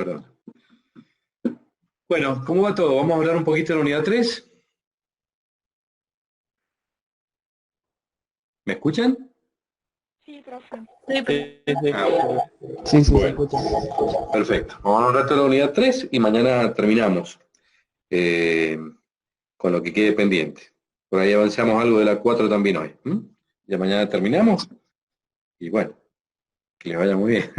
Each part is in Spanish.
Perdón. Bueno, ¿cómo va todo? Vamos a hablar un poquito de la unidad 3. ¿Me escuchan? Sí, profe. Ah, bueno. Sí, sí, se Bueno, escucha. perfecto. Vamos a hablar un rato de la unidad 3 y mañana terminamos eh, con lo que quede pendiente. Por ahí avanzamos algo de la 4 también hoy. Ya mañana terminamos y bueno, que les vaya muy bien.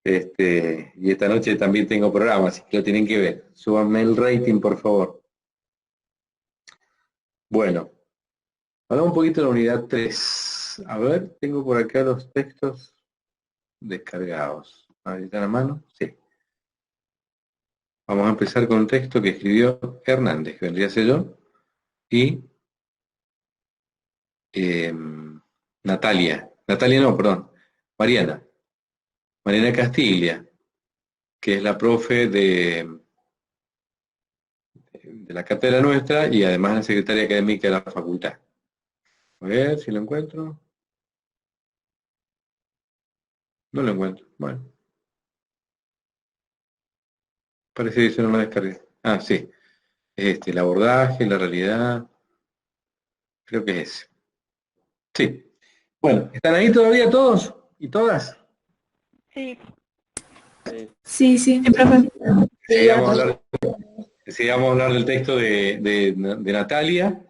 Y esta noche también tengo programa, así que lo tienen que ver. Súbanme el rating, por favor. Bueno, hablamos un poquito de la unidad 3. A ver, tengo por acá los textos descargados. A ver, ¿están a mano? Sí. Vamos a empezar con un texto que escribió Hernández, que vendría a ser yo, y eh, Natalia no, perdón, Mariana, Mariana Castilla, que es la profe de la cátedra nuestra y además la secretaria académica de la facultad. A ver si lo encuentro. No lo encuentro. Bueno, parece que yo no lo descargué. Ah, sí. El abordaje, la realidad, creo que es ese. Sí. Bueno, ¿están ahí todavía todos y todas? Sí, Sí, sí. sí, profe. Sí, Sí, ya vamos a está. hablar, sí, vamos a hablar del texto de Natalia,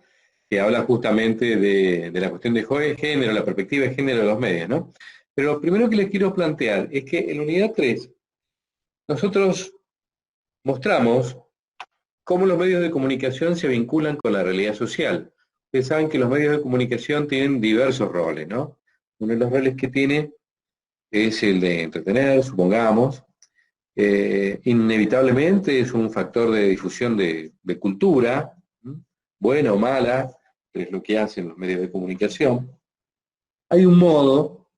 que habla justamente de la cuestión de género, la perspectiva de género de los medios, ¿no? Pero lo primero que les quiero plantear es que en la unidad 3 nosotros mostramos cómo los medios de comunicación se vinculan con la realidad social. Ustedes saben que los medios de comunicación tienen diversos roles, ¿no? Uno de los roles que tiene es el de entretener, supongamos. Inevitablemente es un factor de difusión de cultura, ¿m? Buena o mala, que es lo que hacen los medios de comunicación. Hay un modo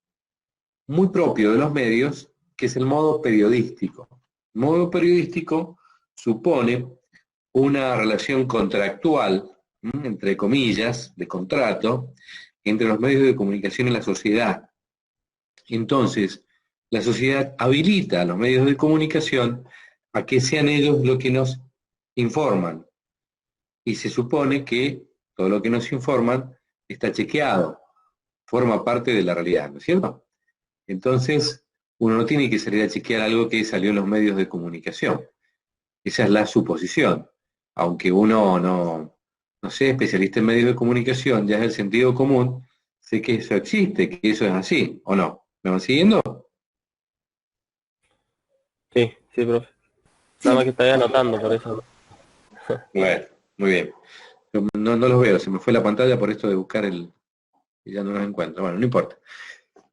muy propio de los medios, que es el modo periodístico. El modo periodístico supone una relación contractual, entre comillas, de contrato, entre los medios de comunicación y la sociedad. Entonces, la sociedad habilita a los medios de comunicación a que sean ellos los que nos informan. Y se supone que todo lo que nos informan está chequeado, forma parte de la realidad, ¿no es cierto? Entonces, uno no tiene que salir a chequear algo que salió en los medios de comunicación. Esa es la suposición. Aunque uno no sea especialista en medios de comunicación, ya es el sentido común, sé que eso existe, que eso es así, ¿o no? ¿Me van siguiendo? Sí, sí, profe. Nada más Sí. que estaba anotando por eso. Bueno, muy bien. No los veo, se me fue la pantalla por esto de buscar y ya no los encuentro. Bueno, no importa.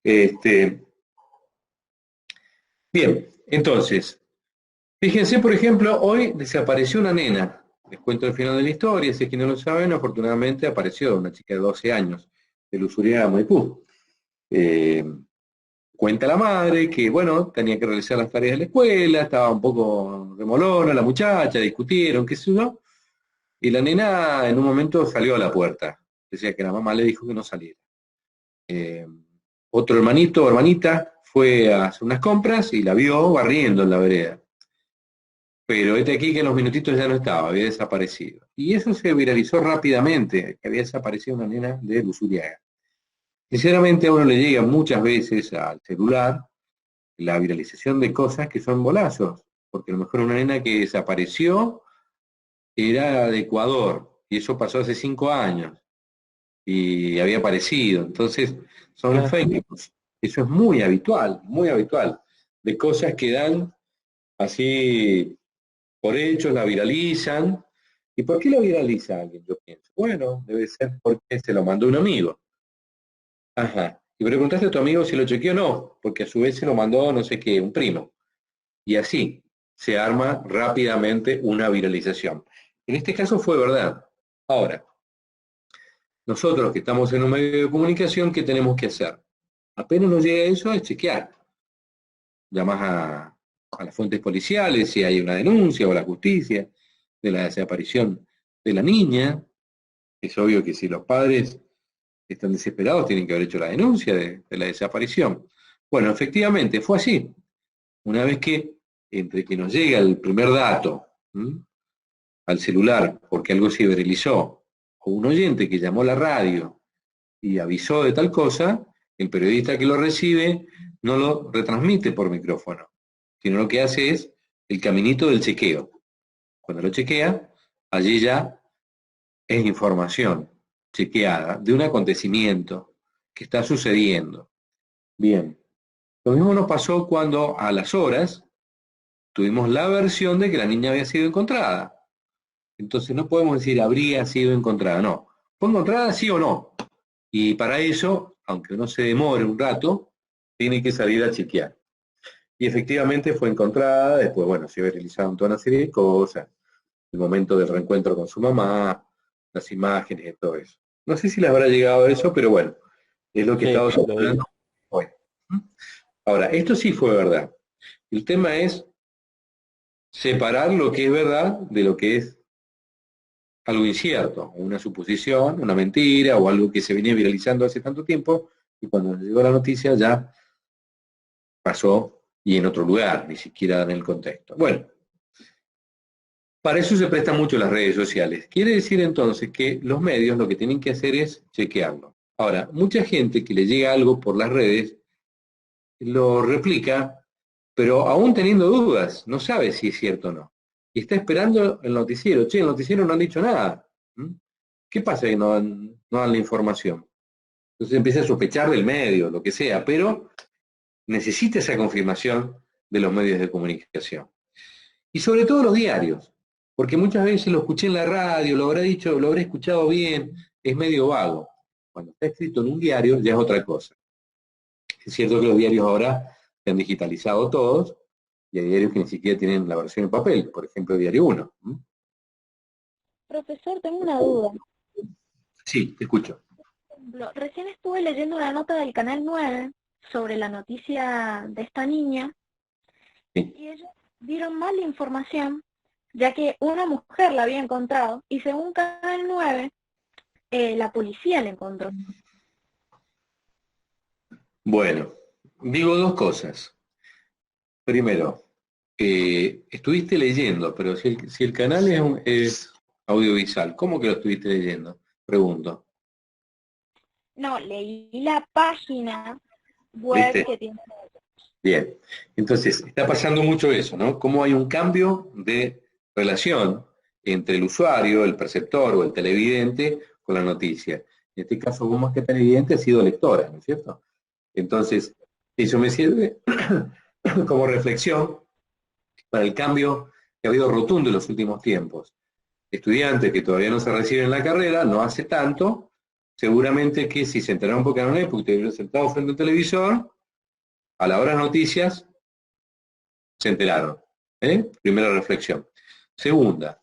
Este, bien, entonces, fíjense, por ejemplo, hoy desapareció una nena. Les cuento el final de la historia, si es que no lo saben, afortunadamente apareció una chica de 12 años de Lusuriaga, Maipú. Eh, Cuenta la madre que, bueno, tenía que realizar las tareas de la escuela, estaba un poco remolona la muchacha, discutieron, qué sé yo, y la nena en un momento salió a la puerta. Decía que la mamá le dijo que no saliera. Eh, Otro hermanito o hermanita fue a hacer unas compras y la vio barriendo en la vereda. Pero este aquí que en los minutitos ya no estaba, había desaparecido. Y eso se viralizó rápidamente, que había desaparecido una nena de Lusuriaga. Sinceramente a uno le llega muchas veces al celular la viralización de cosas que son bolazos, porque a lo mejor una nena que desapareció era de Ecuador, y eso pasó hace 5 años, y había aparecido. Entonces, son los Claro. fake news. Eso es muy habitual, de cosas que dan así por hechos, la viralizan. ¿Y por qué lo viraliza alguien? Yo pienso, bueno, debe ser porque se lo mandó un amigo. Ajá. Y preguntaste a tu amigo si lo chequeó o no, porque a su vez se lo mandó no sé qué, un primo. Y así se arma rápidamente una viralización. En este caso fue verdad. Ahora, nosotros que estamos en un medio de comunicación, ¿qué tenemos que hacer? Apenas nos llega eso, es chequear. Llamás a las fuentes policiales si hay una denuncia o a la justicia de la desaparición de la niña. Es obvio que si los padres están desesperados, tienen que haber hecho la denuncia de la desaparición. Bueno, efectivamente, fue así. Una vez que entre que nos llega el primer dato al celular porque algo se viralizó, o un oyente que llamó a la radio y avisó de tal cosa, el periodista que lo recibe no lo retransmite por micrófono, sino lo que hace es el caminito del chequeo. Cuando lo chequea, allí ya es información chequeada de un acontecimiento que está sucediendo. Bien, lo mismo nos pasó cuando a las horas tuvimos la versión de que la niña había sido encontrada. Entonces no podemos decir habría sido encontrada, no. ¿Fue encontrada sí o no? Y para eso, aunque no se demore un rato, tiene que salir a chequear. Y efectivamente fue encontrada, después, bueno, se realizaron toda una serie de cosas, el momento del reencuentro con su mamá, las imágenes y todo eso. No sé si les habrá llegado a eso, pero bueno, es lo que Sí, estamos lo vi. hablando hoy. Ahora, esto sí fue verdad. El tema es separar lo que es verdad de lo que es algo incierto, una suposición, una mentira o algo que se venía viralizando hace tanto tiempo y cuando nos llegó la noticia ya pasó y en otro lugar, ni siquiera en el contexto. Bueno, para eso se prestan mucho las redes sociales. Quiere decir entonces que los medios lo que tienen que hacer es chequearlo. Ahora, mucha gente que le llega algo por las redes lo replica, pero aún teniendo dudas, no sabe si es cierto o no. Y está esperando el noticiero. Che, el noticiero no han dicho nada. ¿Qué pasa que no dan la información? Entonces empieza a sospechar del medio, lo que sea, pero necesita esa confirmación de los medios de comunicación. Y sobre todo los diarios, porque muchas veces lo escuché en la radio, lo habrá dicho, lo habré escuchado bien, es medio vago. Cuando está escrito en un diario ya es otra cosa. Es cierto que los diarios ahora se han digitalizado todos, y hay diarios que ni siquiera tienen la versión en papel, por ejemplo, Diario 1. Profesor, tengo una duda. Sí, te escucho. Recién estuve leyendo una nota del Canal 9 sobre la noticia de esta niña Sí. y ellos dieron mal información, ya que una mujer la había encontrado y según Canal 9, la policía la encontró. Bueno, digo dos cosas. Primero, estuviste leyendo, pero si el canal es audiovisual, ¿cómo que lo estuviste leyendo? Pregunto. No, leí la página web ¿Viste? que tiene. Bien. Entonces, está pasando mucho eso, ¿no? Cómo hay un cambio de relación entre el usuario, el perceptor o el televidente con la noticia. En este caso, vos más que televidente has sido lectora, ¿no es cierto? Entonces, eso me sirve como reflexión para el cambio que ha habido rotundo en los últimos tiempos. Estudiantes que todavía no se reciben en la carrera, no hace tanto, seguramente que si se enteraron porque eran época y estuvieron sentados frente al televisor, a la hora de noticias, se enteraron. Primera reflexión. Segunda,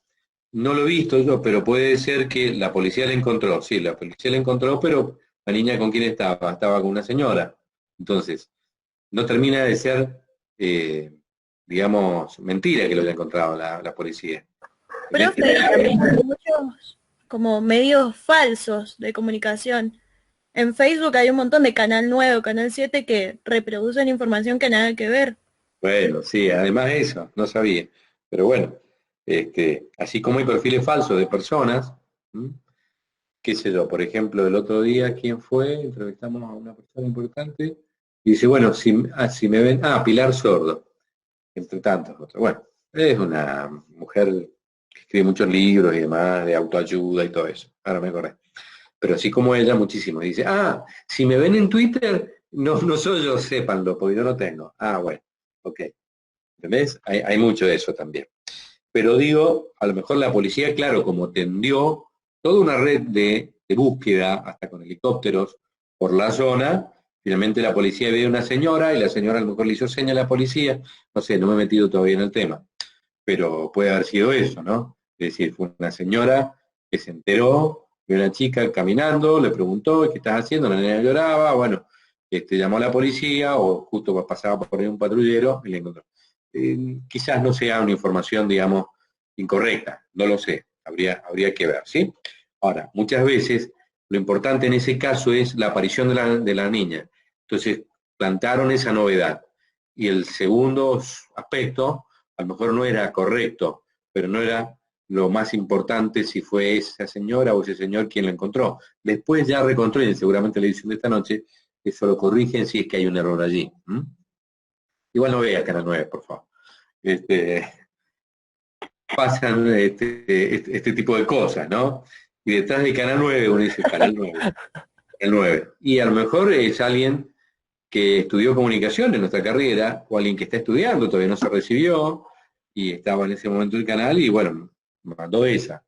no lo he visto yo, pero puede ser que la policía la encontró. Sí, la policía la encontró, pero la niña con quién estaba, estaba con una señora. Entonces, no termina de ser, digamos, mentira que lo haya encontrado la policía. Profe, también hay muchos como medios falsos de comunicación. En Facebook hay un montón de Canal 9 o Canal 7 que reproducen información que nada que ver. Bueno, sí, además eso, no sabía. Pero bueno, así como hay perfiles falsos de personas, qué sé yo, por ejemplo, el otro día, ¿quién fue? Entrevistamos a una persona importante y dice, bueno, si me ven, Pilar Sordo, entre tantos otros. Bueno, es una mujer que escribe muchos libros y demás, de autoayuda y todo eso. Ahora me acordé. Pero así como ella, muchísimos. Dice, si me ven en Twitter, no soy yo, sépanlo, porque yo no tengo. Bueno, ok. ¿Entendés? Hay mucho de eso también. Pero digo, a lo mejor la policía, claro, como tendió toda una red de búsqueda, hasta con helicópteros, por la zona, finalmente la policía ve a una señora y la señora a lo mejor le hizo seña a la policía, no sé, no me he metido todavía en el tema, pero puede haber sido eso, ¿no? Es decir, fue una señora que se enteró, vio a una chica caminando, le preguntó, ¿qué estás haciendo? La niña lloraba, bueno, llamó a la policía o justo pasaba por ahí un patrullero y le encontró. Quizás no sea una información, digamos, incorrecta, no lo sé, habría que ver, ¿sí? Ahora, muchas veces lo importante en ese caso es la aparición de la niña. Entonces, plantaron esa novedad. Y el segundo aspecto a lo mejor no era correcto, pero no era lo más importante si fue esa señora o ese señor quien lo encontró. Después ya reconstruyen, seguramente la edición de esta noche, eso lo corrigen si es que hay un error allí. Igual no vea Canal 9, por favor. Pasan este tipo de cosas, ¿no? Y detrás de Canal 9 uno dice Canal 9, Canal 9. Y a lo mejor es alguien que estudió comunicación en nuestra carrera, o alguien que está estudiando, todavía no se recibió, y estaba en ese momento el canal, y bueno, mandó esa.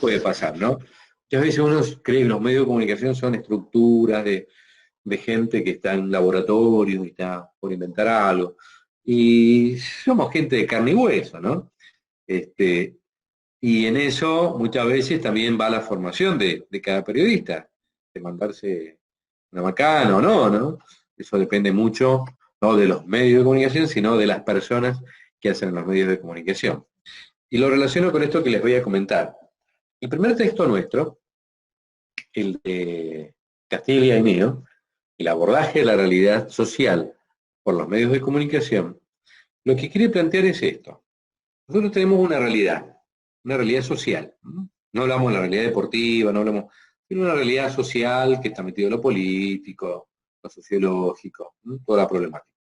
Puede pasar, ¿no? Muchas veces uno cree que los medios de comunicación son estructuras de gente que está en laboratorios y está por inventar algo. Y somos gente de carne y hueso, ¿no? Y en eso muchas veces también va la formación de cada periodista, de mandarse una macana o no, ¿no? Eso depende mucho, no de los medios de comunicación, sino de las personas que hacen los medios de comunicación. Y lo relaciono con esto que les voy a comentar. El primer texto nuestro, el de Castilla y mío, el abordaje de la realidad social por los medios de comunicación, lo que quiere plantear es esto. Nosotros tenemos una realidad social. No hablamos de la realidad deportiva, no hablamos, sino una realidad social que está metido en lo político, lo sociológico, toda la problemática.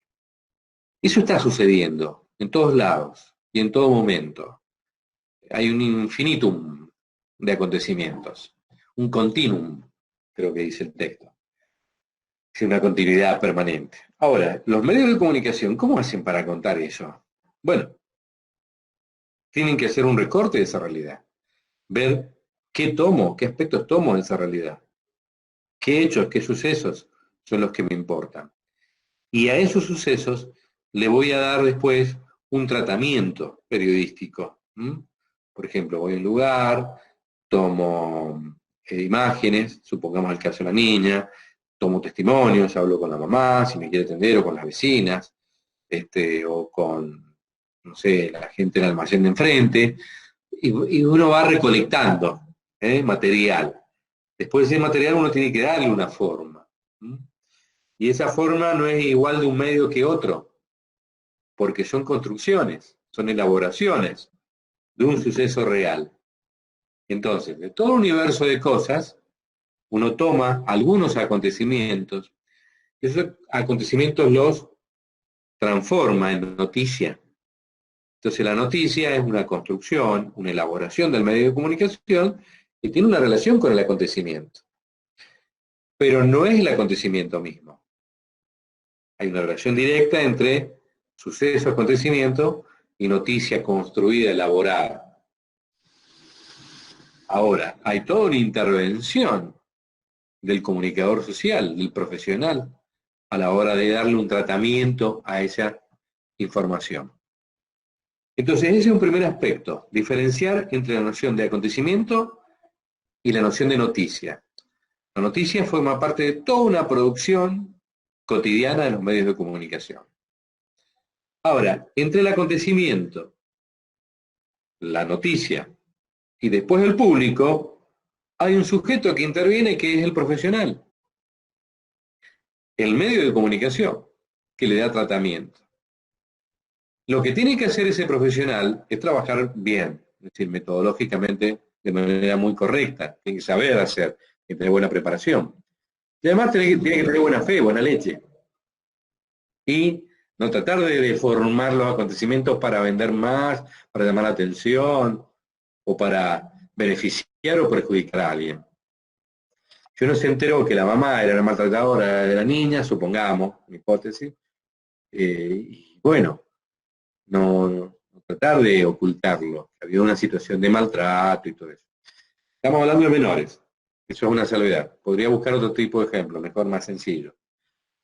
Eso está sucediendo en todos lados y en todo momento. Hay un infinitum de acontecimientos, un continuum, creo que dice el texto. Es una continuidad permanente. Ahora, los medios de comunicación, ¿cómo hacen para contar eso? Bueno, tienen que hacer un recorte de esa realidad, ver qué tomo, qué aspectos tomo de esa realidad, qué hechos, qué sucesos son los que me importan. Y a esos sucesos le voy a dar después un tratamiento periodístico. Por ejemplo, voy a un lugar, tomo imágenes, supongamos el caso de la niña, tomo testimonios, hablo con la mamá, si me quiere atender, o con las vecinas, o con, no sé, la gente en el almacén de enfrente, y uno va recolectando material. Después de ese material uno tiene que darle una forma. Y esa forma no es igual de un medio que otro, porque son construcciones, son elaboraciones de un suceso real. Entonces, de todo un universo de cosas, uno toma algunos acontecimientos, y esos acontecimientos los transforma en noticia. Entonces, la noticia es una construcción, una elaboración del medio de comunicación que tiene una relación con el acontecimiento. Pero no es el acontecimiento mismo. Hay una relación directa entre suceso, acontecimiento y noticia construida, elaborada. Ahora, hay toda una intervención del comunicador social, del profesional, a la hora de darle un tratamiento a esa información. Entonces, ese es un primer aspecto, diferenciar entre la noción de acontecimiento y la noción de noticia. La noticia forma parte de toda una producción cotidiana de los medios de comunicación. Ahora, entre el acontecimiento, la noticia y después el público, hay un sujeto que interviene que es el profesional, el medio de comunicación, que le da tratamiento. Lo que tiene que hacer ese profesional es trabajar bien, es decir, metodológicamente de manera muy correcta, tiene que saber hacer, tiene que tener buena preparación. Y además tiene que tener buena fe, buena leche. Y no tratar de deformar los acontecimientos para vender más, para llamar la atención, o para beneficiar o perjudicar a alguien. Si uno se enteró que la mamá era la maltratadora de la niña, supongamos, una hipótesis, y bueno, no tratar de ocultarlo, que había una situación de maltrato y todo eso. Estamos hablando de menores, eso es una salvedad. Podría buscar otro tipo de ejemplo, mejor, más sencillo.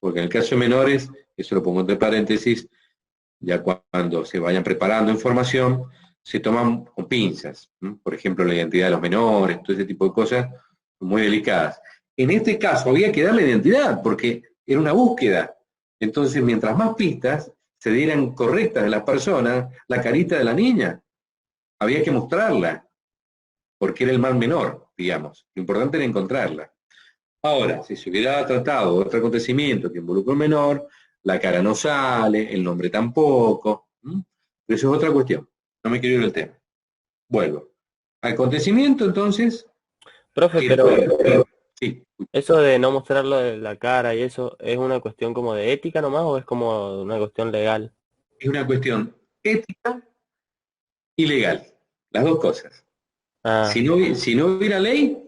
Porque en el caso de menores, eso lo pongo entre paréntesis, ya cuando se vayan preparando información, se toman con pinzas. Por ejemplo, la identidad de los menores, todo ese tipo de cosas muy delicadas. En este caso había que darle identidad, porque era una búsqueda. Entonces, mientras más pistas se dieran correctas de las personas, la carita de la niña, había que mostrarla, porque era el mal menor, digamos. Lo importante era encontrarla. Ahora, si se hubiera tratado de otro acontecimiento que involucra a un menor, la cara no sale, el nombre tampoco. Pero eso es otra cuestión. No me quiero ir del tema. Vuelvo. Acontecimiento, entonces, Profe, que pero sí, eso de no mostrarlo de la cara y eso, ¿es una cuestión como de ética nomás o es como una cuestión legal? es una cuestión ética y legal. Las dos cosas. Ah, Si no hubiera ley,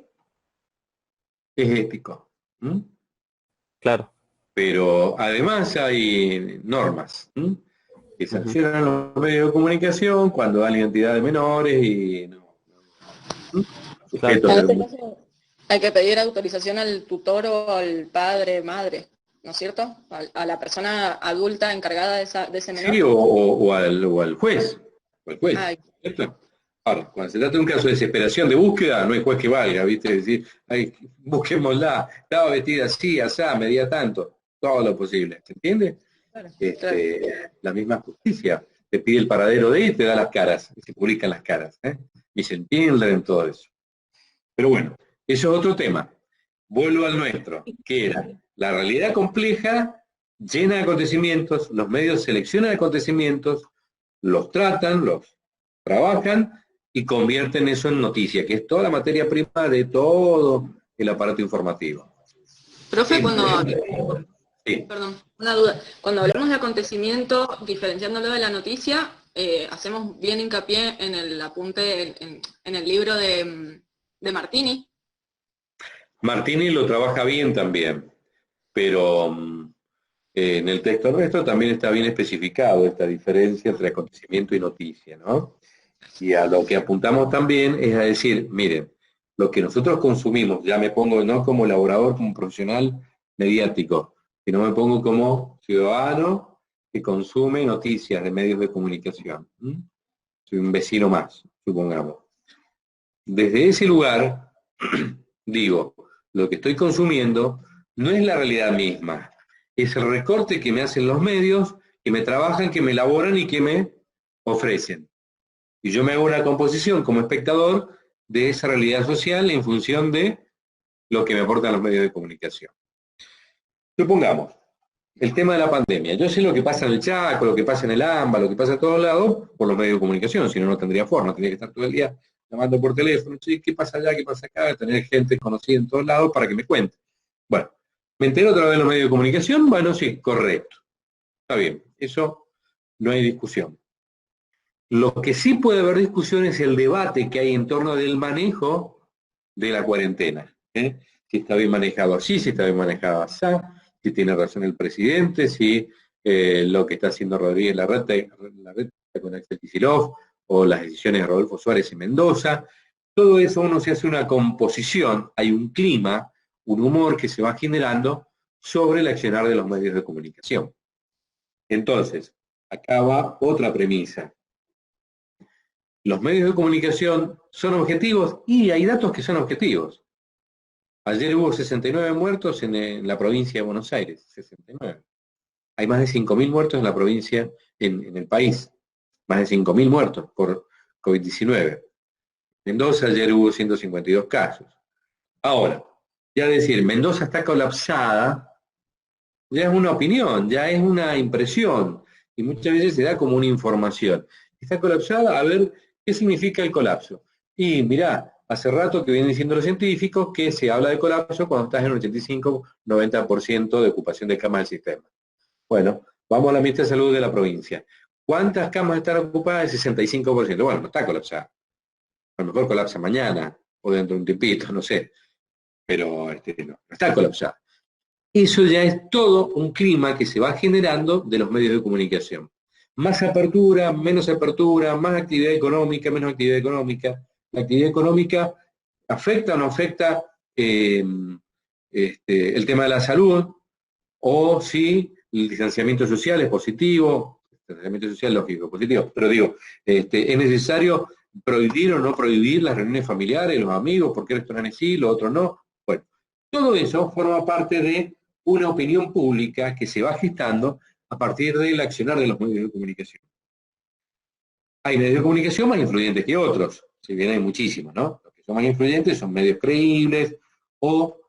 es ético. ¿Mm? claro. Pero además hay normas. ¿Mm? Que Ujú, sancionan los medios de comunicación cuando dan identidad de menores y no, ¿Mm? claro. Sujetos En de este algún... caso, hay que pedir autorización al tutor o al padre, madre, ¿no es cierto? A la persona adulta encargada de ese Sí, menor. o al juez. O al juez. Ay, ¿Cierto? Ahora, cuando se trata de un caso de desesperación de búsqueda, no hay juez que valga, ¿viste? Es decir, ay, busquémosla, estaba vestida así, asá, medía tanto, todo lo posible, ¿se entiende? claro, claro. La misma justicia te pide el paradero de y te da las caras, y se publican las caras, ¿eh? Y se entienden todo eso. Pero bueno, eso es otro tema. Vuelvo al nuestro, que era la realidad compleja, llena de acontecimientos, los medios seleccionan acontecimientos, los tratan, los trabajan y convierten eso en noticia, que es toda la materia prima de todo el aparato informativo. Profe, Sí. perdón, una duda. Cuando hablamos de acontecimiento, diferenciándolo de la noticia, hacemos bien hincapié en el apunte, en el libro de Martini. Martini lo trabaja bien también, pero en el texto nuestro también está bien especificado esta diferencia entre acontecimiento y noticia, ¿no? Y a lo que apuntamos también es a decir, miren, lo que nosotros consumimos, ya me pongo no como elaborador, como profesional mediático, sino me pongo como ciudadano que consume noticias de medios de comunicación. ¿Mm? Soy un vecino más, supongamos. Desde ese lugar, digo, lo que estoy consumiendo no es la realidad misma, es el recorte que me hacen los medios, que me trabajan, que me elaboran y que me ofrecen. Y yo me hago una composición como espectador de esa realidad social en función de lo que me aportan los medios de comunicación. Supongamos, el tema de la pandemia. Yo sé lo que pasa en el Chaco, lo que pasa en el AMBA, lo que pasa en todos lados por los medios de comunicación, si no, no tendría forma, tendría que estar todo el día llamando por teléfono, sí, ¿qué pasa allá, qué pasa acá? Tener gente conocida en todos lados para que me cuente. Bueno, ¿me entero a través de los medios de comunicación? Bueno, sí, correcto. Está bien, eso no hay discusión. Lo que sí puede haber discusión es el debate que hay en torno del manejo de la cuarentena. ¿Eh? Si está bien manejado así, si está bien manejado así, si tiene razón el presidente, si lo que está haciendo Rodríguez Larreta con Axel Kicillof, o las decisiones de Rodolfo Suárez y Mendoza. Todo eso uno se hace una composición, hay un clima, un humor que se va generando sobre el accionar de los medios de comunicación. Entonces, acá va otra premisa. Los medios de comunicación son objetivos y hay datos que son objetivos. Ayer hubo 69 muertos en la provincia de Buenos Aires, 69. Hay más de 5.000 muertos en la provincia, en el país, más de 5.000 muertos por COVID-19. Mendoza ayer hubo 152 casos. Ahora, ya decir, Mendoza está colapsada, ya es una opinión, ya es una impresión, y muchas veces se da como una información. Está colapsada, a ver, ¿qué significa el colapso? Y mirá, hace rato que vienen diciendo los científicos que se habla de colapso cuando estás en un 85-90% de ocupación de camas del sistema. Bueno, vamos a la ministra de Salud de la provincia. ¿Cuántas camas están ocupadas? El 65%. Bueno, no está colapsada. A lo mejor colapsa mañana o dentro de un tiempito, no sé. Pero no está colapsada. Eso ya es todo un clima que se va generando de los medios de comunicación. Más apertura, más actividad económica, menos actividad económica. La actividad económica afecta o no afecta el tema de la salud, o si el distanciamiento social es positivo, el distanciamiento social lógico, positivo, pero digo, es necesario prohibir o no prohibir las reuniones familiares, los amigos, porque restaurantes sí, lo otro no. Bueno, todo eso forma parte de una opinión pública que se va gestando a partir del accionar de los medios de comunicación. Hay medios de comunicación más influyentes que otros, si bien hay muchísimos, ¿no? Los que son más influyentes son medios creíbles o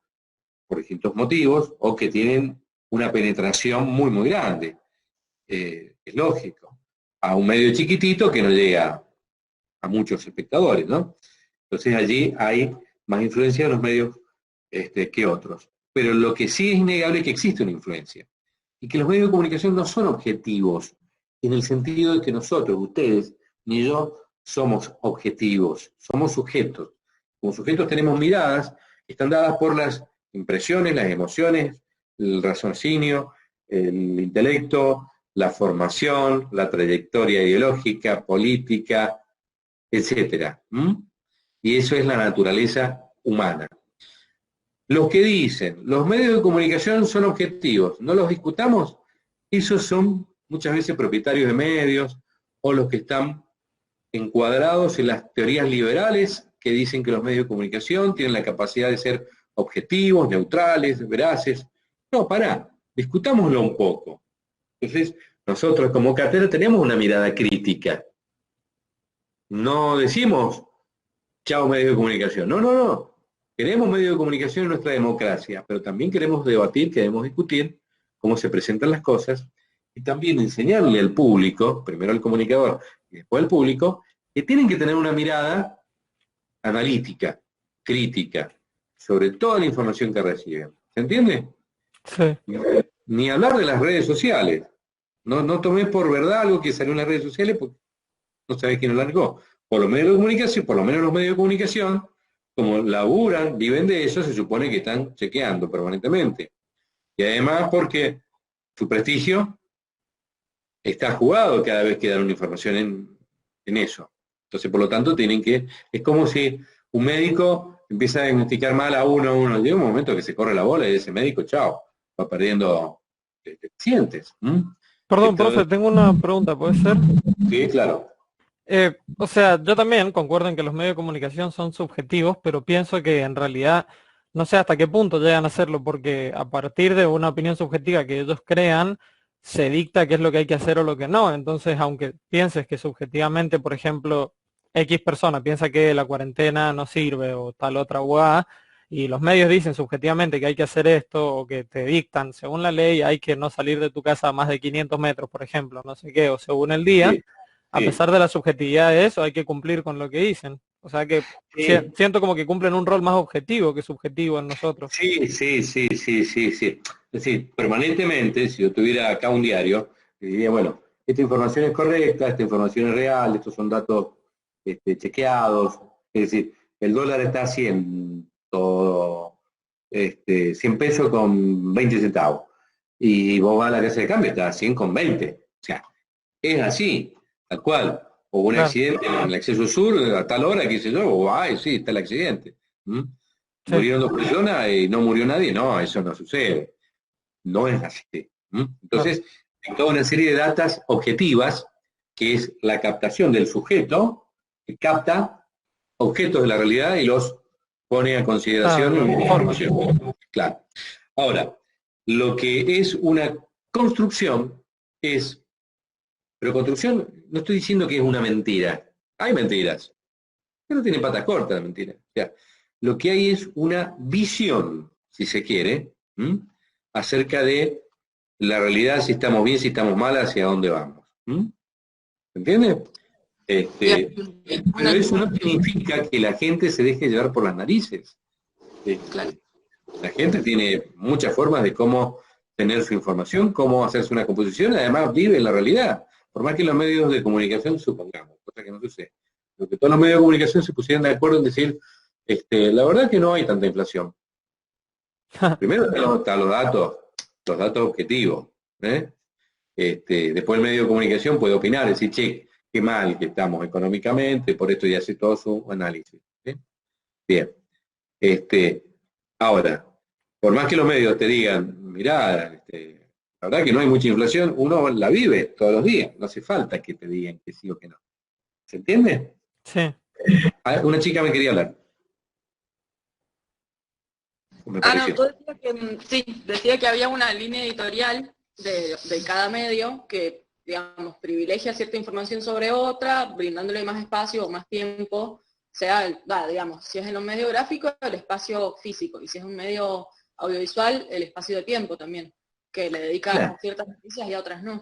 por distintos motivos, o que tienen una penetración muy, muy grande. Es lógico. a un medio chiquitito que no llega a muchos espectadores, ¿no? Entonces allí hay más influencia de los medios que otros. Pero lo que sí es innegable es que existe una influencia. Y que los medios de comunicación no son objetivos, en el sentido de que nosotros, ustedes, ni yo, somos objetivos, somos sujetos. Como sujetos tenemos miradas que están dadas por las impresiones, las emociones, el raciocinio, el intelecto, la formación, la trayectoria ideológica, política, etcétera. Y eso es la naturaleza humana. Los que dicen, los medios de comunicación son objetivos, no los discutamos, esos son muchas veces propietarios de medios o los que están encuadrados en las teorías liberales que dicen que los medios de comunicación tienen la capacidad de ser objetivos, neutrales, veraces. No, pará, discutámoslo un poco. Entonces, nosotros como cátedra tenemos una mirada crítica. No decimos, chao medios de comunicación. No, no, no. Queremos medios de comunicación en nuestra democracia, pero también queremos debatir, queremos discutir cómo se presentan las cosas y también enseñarle al público, primero al comunicador y después al público, que tienen que tener una mirada analítica, crítica, sobre toda la información que reciben. ¿Se entiende? Sí. Ni hablar de las redes sociales. No tomes por verdad algo que salió en las redes sociales porque no sabés quién lo largó. Por los medios de comunicación, por lo menos los medios de comunicación, como laburan, viven de eso, se supone que están chequeando permanentemente. Y además porque su prestigio está jugado cada vez que dan una información en eso. Entonces, por lo tanto, tienen que... Es como si un médico empieza a diagnosticar mal a uno. Llega un momento que se corre la bola y ese médico, chao, va perdiendo pacientes. Perdón, Esto, profe, tengo una pregunta, ¿puede ser? sí, claro. O sea, yo también concuerdo en que los medios de comunicación son subjetivos, pero pienso que en realidad no sé hasta qué punto llegan a hacerlo, porque a partir de una opinión subjetiva que ellos crean, se dicta qué es lo que hay que hacer o lo que no. Entonces, aunque pienses que subjetivamente, por ejemplo, X persona piensa que la cuarentena no sirve o tal otra hueá, y los medios dicen subjetivamente que hay que hacer esto o que te dictan, según la ley hay que no salir de tu casa a más de 500 metros, por ejemplo, no sé qué, o según el día. Sí, A sí, pesar de la subjetividad de eso, hay que cumplir con lo que dicen. O sea que sí. siento como que cumplen un rol más objetivo que subjetivo en nosotros. Sí. Es decir, permanentemente, si yo tuviera acá un diario, diría, bueno, esta información es correcta, esta información es real, estos son datos chequeados. Es decir, el dólar está a 100 pesos con 20 centavos. Y vos vas a la casa de cambio, está a 100 con 20. O sea, es así, tal cual. O un Claro, accidente en el acceso sur a tal hora, qué sé yo, o ay, sí, está el accidente. sí. Murieron 2 personas y no murió nadie. No, eso no sucede. No es así. Claro. Entonces, hay toda una serie de datas objetivas, que es la captación del sujeto, que capta objetos de la realidad y los pone a Claro, consideración lo en informa. información. Claro. Ahora, lo que es una construcción es, pero construcción, no estoy diciendo que es una mentira. Hay mentiras, pero no tiene patas cortas la mentira. O sea, lo que hay es una visión, si se quiere, acerca de la realidad, si estamos bien, si estamos mal, hacia dónde vamos. ¿Se entiende? Pero eso no significa que la gente se deje llevar por las narices. Claro. La gente tiene muchas formas de cómo tener su información, cómo hacerse una composición, además vive en la realidad, por más que los medios de comunicación supongamos, cosa que no sucede. Lo que todos los medios de comunicación se pusieran de acuerdo en decir, la verdad que no hay tanta inflación. Primero están los datos objetivos. Después el medio de comunicación puede opinar, decir, che, qué mal que estamos económicamente, por esto ya hace todo su análisis. Bien. Ahora, por más que los medios te digan, mirá, la verdad que no hay mucha inflación, uno la vive todos los días, no hace falta que te digan que sí o que no. ¿Se entiende? Sí. Una chica me quería hablar. Me No, pareció. tú decías que, sí, decía que había una línea editorial de cada medio que, digamos, privilegia cierta información sobre otra, brindándole más espacio o más tiempo, sea, digamos, si es en un medio gráfico, el espacio físico, y si es un medio audiovisual, el espacio de tiempo también, que le dedica Claro. a ciertas noticias y a otras no.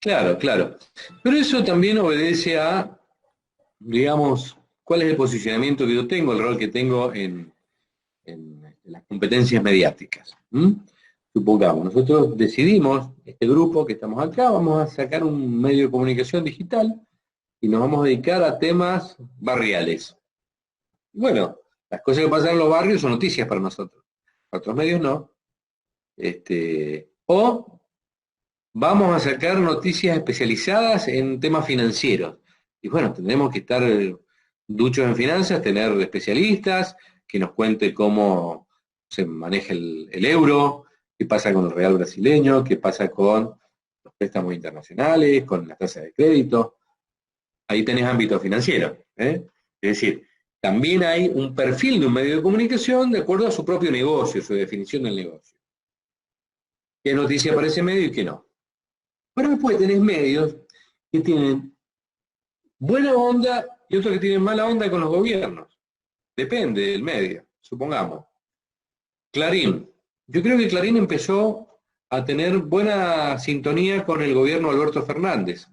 Claro, claro. Pero eso también obedece a, digamos, cuál es el posicionamiento que yo tengo, el rol que tengo en las competencias mediáticas. ¿M? Supongamos, nosotros decidimos, este grupo que estamos acá, vamos a sacar un medio de comunicación digital y nos vamos a dedicar a temas barriales. Bueno, las cosas que pasan en los barrios son noticias para nosotros, para otros medios no. O vamos a sacar noticias especializadas en temas financieros. Y bueno, tendremos que estar duchos en finanzas, tener especialistas que nos cuente cómo se maneja el euro, qué pasa con el real brasileño, qué pasa con los préstamos internacionales, con las tasas de crédito. Ahí tenés ámbito financiero. ¿Eh? Es decir, también hay un perfil de un medio de comunicación de acuerdo a su propio negocio, su definición del negocio. ¿Qué noticia para ese medio y qué no? Pero después tenés medios que tienen buena onda y otros que tienen mala onda con los gobiernos. Depende del medio, supongamos. Clarín. Yo creo que Clarín empezó a tener buena sintonía con el gobierno de Alberto Fernández,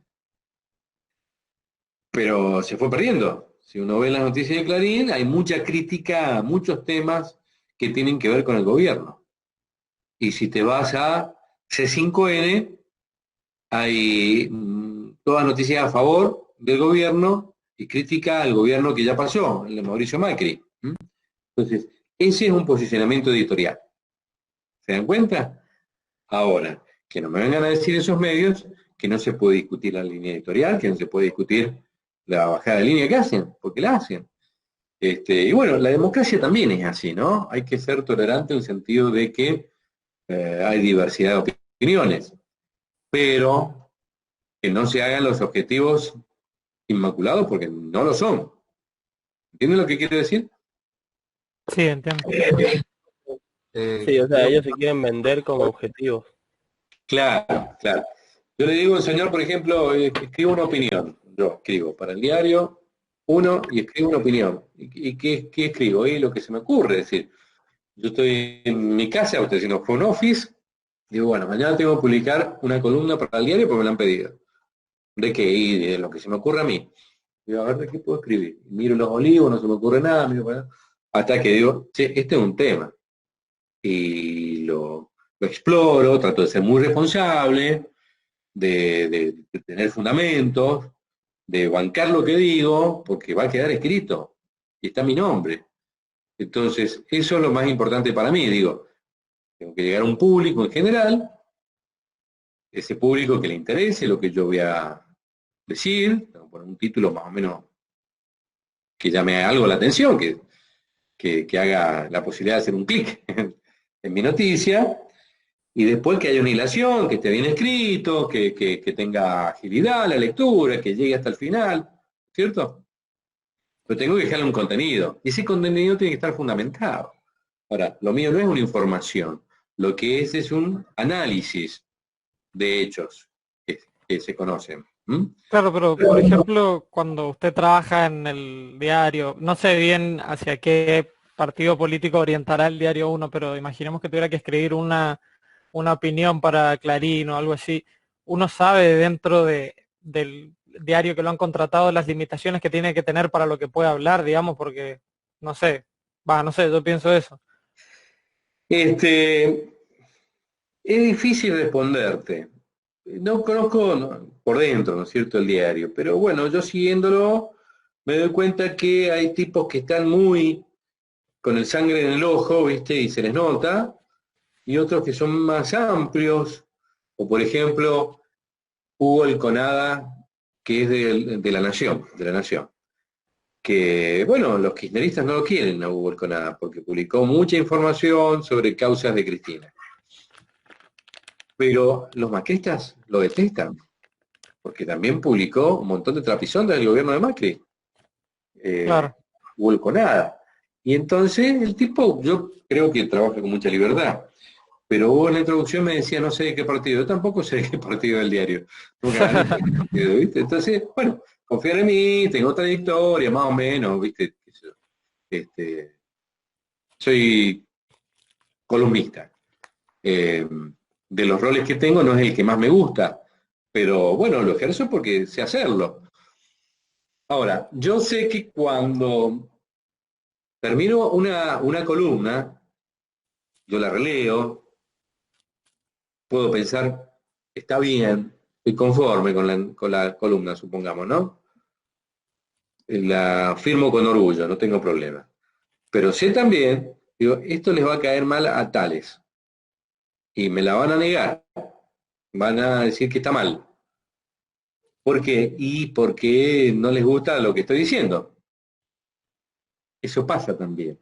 pero se fue perdiendo. Si uno ve las noticias de Clarín, hay mucha crítica a muchos temas que tienen que ver con el gobierno. Y si te vas a C5N, hay todas noticias a favor del gobierno y crítica al gobierno que ya pasó, el de Mauricio Macri. Entonces, ese es un posicionamiento editorial. ¿Se dan cuenta? Ahora, que no me vengan a decir esos medios que no se puede discutir la línea editorial, que no se puede discutir la bajada de línea que hacen, porque la hacen. Y bueno, la democracia también es así, ¿no? Hay que ser tolerante en el sentido de que hay diversidad de opiniones, pero que no se hagan los objetivos inmaculados porque no lo son. ¿Entienden lo que quiero decir? Sí, entiendo. Sí, o sea, ellos se quieren vender como objetivos. Claro, claro. Yo le digo al señor, por ejemplo, escribo una opinión. Yo escribo para el diario uno y escribo una opinión. ¿Y qué escribo? Y lo que se me ocurre, es decir, yo estoy en mi casa, estoy haciendo home office, digo, bueno, mañana tengo que publicar una columna para el diario porque me la han pedido. ¿De qué? Y de lo que se me ocurre a mí. Digo, a ver, ¿de qué puedo escribir? Miro los olivos, no se me ocurre nada, hasta que digo, che, este es un tema. Y lo exploro, trato de ser muy responsable, de tener fundamentos, de bancar lo que digo, porque va a quedar escrito. Y está mi nombre. Entonces, eso es lo más importante para mí, digo. Tengo que llegar a un público en general, ese público que le interese lo que yo voy a decir, tengo que poner un título más o menos que llame algo la atención, que haga la posibilidad de hacer un clic en mi noticia, y después que haya una hilación, que esté bien escrito, que tenga agilidad la lectura, que llegue hasta el final, ¿cierto? Pero tengo que dejarle un contenido, y ese contenido tiene que estar fundamentado. Ahora, lo mío no es una información, lo que es un análisis de hechos que se conocen. Claro, pero por ejemplo, cuando usted trabaja en el diario, no sé bien hacia qué partido político orientará el diario uno, pero imaginemos que tuviera que escribir una opinión para Clarín o algo así. Uno sabe dentro del diario que lo han contratado las limitaciones que tiene que tener para lo que puede hablar, digamos, porque no sé, no sé, yo pienso eso. Es difícil responderte. No conozco por dentro, ¿no es cierto?, el diario, pero bueno, yo siguiéndolo me doy cuenta que hay tipos que están muy con el sangre en el ojo, ¿viste? Y se les nota, y otros que son más amplios, o por ejemplo, Hugo El Conada, que es de la Nación, que, bueno, los kirchneristas no lo quieren a Hugo El Conada, porque publicó mucha información sobre causas de Cristina. Pero los macristas lo detestan, porque también publicó un montón de trapisondas del gobierno de Macri. Claro. Hugo El Conada. Y entonces el tipo, yo creo que trabaja con mucha libertad. Pero vos en la introducción me decía, no sé de qué partido. Yo tampoco sé de qué partido del diario. Nunca gané partido, ¿viste? Entonces, bueno, confían en mí, tengo trayectoria, más o menos, ¿viste? Soy columnista. De los roles que tengo no es el que más me gusta, pero bueno, lo ejerzo porque sé hacerlo. Ahora, yo sé que cuando termino una columna, yo la releo, puedo pensar, está bien, estoy conforme con la columna, supongamos, ¿no? La firmo con orgullo, no tengo problema. Pero sé también, digo, esto les va a caer mal a tales, y me la van a negar, van a decir que está mal. ¿Por qué? Y porque no les gusta lo que estoy diciendo. Eso pasa también.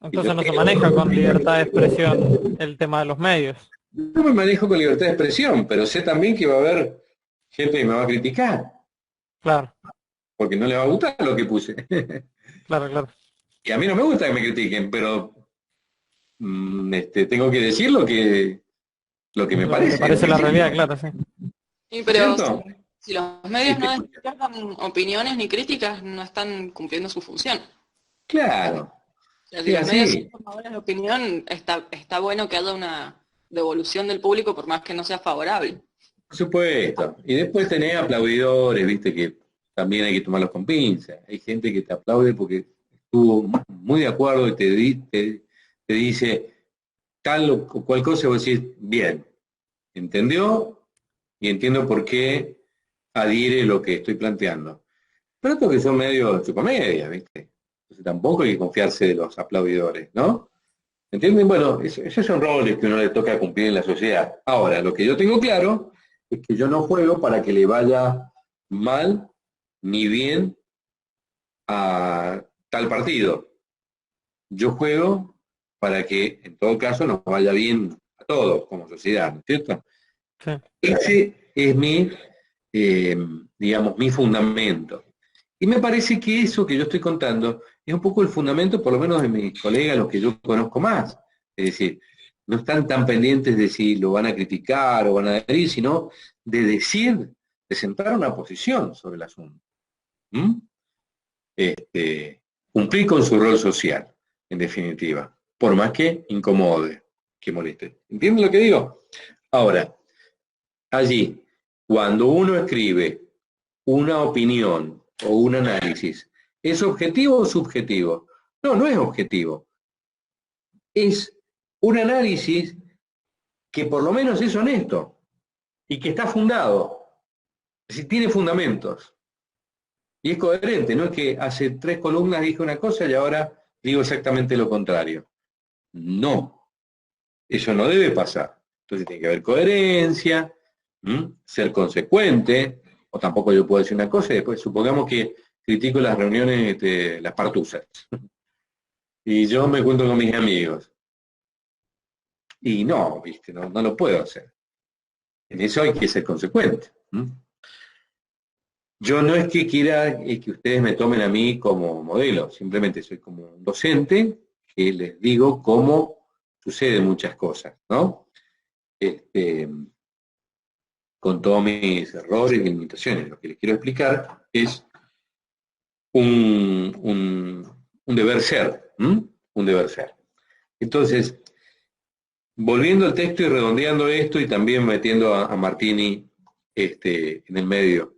Y yo Entonces no se maneja con libertad de expresión el tema de los medios. no me manejo con libertad de expresión, pero sé también que va a haber gente que me va a criticar, Claro, porque no le va a gustar lo que puse. claro, claro. Y a mí no me gusta que me critiquen, pero tengo que decir lo que me Lo que te parece. parece la realidad, claro, sí. Sí, pero ¿Cierto? si los medios no despiertan opiniones ni críticas, no están cumpliendo su función. Claro, O sea, si es los medios son así, formadores de opinión, está bueno que haya una devolución del público por más que no sea favorable. por supuesto. Y después tenés aplaudidores, viste, que también hay que tomarlos con pinzas. Hay gente que te aplaude porque estuvo muy de acuerdo y te dice tal o cual cosa y vos decís, bien, entendió y entiendo por qué adhiere lo que estoy planteando. Pero otros que son medio chupamedia, ¿viste? Entonces tampoco hay que confiarse de los aplaudidores, ¿no? ¿Entienden? Bueno, esos son roles que uno le toca cumplir en la sociedad. Ahora, lo que yo tengo claro es que yo no juego para que le vaya mal ni bien a tal partido. Yo juego para que, en todo caso, nos vaya bien a todos como sociedad, ¿no es cierto? Sí. Ese es eh, digamos, mi fundamento. Y me parece que eso que yo estoy contando es un poco el fundamento, por lo menos de mis colegas, los que yo conozco más. Es decir, no están tan pendientes de si lo van a criticar o van a adherir, sino de decir, de sentar una posición sobre el asunto. ¿Mm? Cumplir con su rol social, en definitiva, por más que incomode, que moleste. ¿Entienden lo que digo? Ahora, allí, cuando uno escribe una opinión o un análisis, ¿es objetivo o subjetivo? No, no es objetivo. Es un análisis que por lo menos es honesto y que está fundado, es decir, tiene fundamentos y es coherente, no es que hace 3 columnas dije una cosa y ahora digo exactamente lo contrario. No, eso no debe pasar. Entonces tiene que haber coherencia, ser consecuente, o tampoco yo puedo decir una cosa y después supongamos que critico las reuniones de las partusas y yo me cuento con mis amigos. Y no, viste, no lo puedo hacer. En eso hay que ser consecuente. Yo no es que quiera que ustedes me tomen a mí como modelo, simplemente soy como un docente que les digo cómo suceden muchas cosas, ¿no? Con todos mis errores y limitaciones. Lo que les quiero explicar es un deber ser, un deber ser. Entonces, volviendo al texto y redondeando esto y también metiendo a Martini en el medio,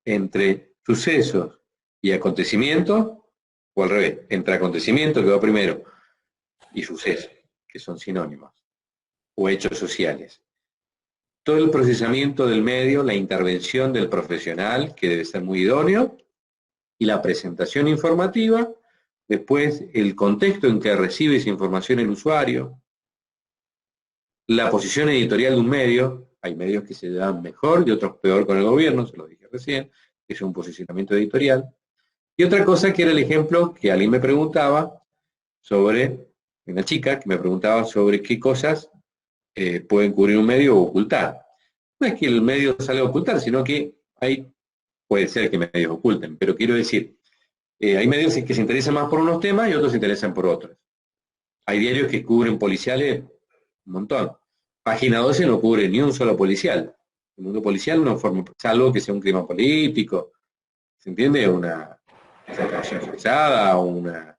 entre sucesos y acontecimientos, o al revés, entre acontecimiento que va primero y suceso, que son sinónimos, o hechos sociales. Todo el procesamiento del medio, la intervención del profesional, que debe ser muy idóneo, y la presentación informativa, después el contexto en que recibe esa información el usuario, la posición editorial de un medio, hay medios que se dan mejor y otros peor con el gobierno, se lo dije recién, que es un posicionamiento editorial. Y otra cosa que era el ejemplo que alguien me preguntaba sobre, una chica que me preguntaba sobre qué cosas pueden cubrir un medio o ocultar. No es que el medio salga a ocultar, sino que puede ser que medios oculten, pero quiero decir, hay medios que se interesan más por unos temas y otros se interesan por otros. Hay diarios que cubren policiales un montón. Página 12 no cubre ni un solo policial. El mundo policial no forma, salvo que sea un crimen político, ¿se entiende? Una acción forzada, una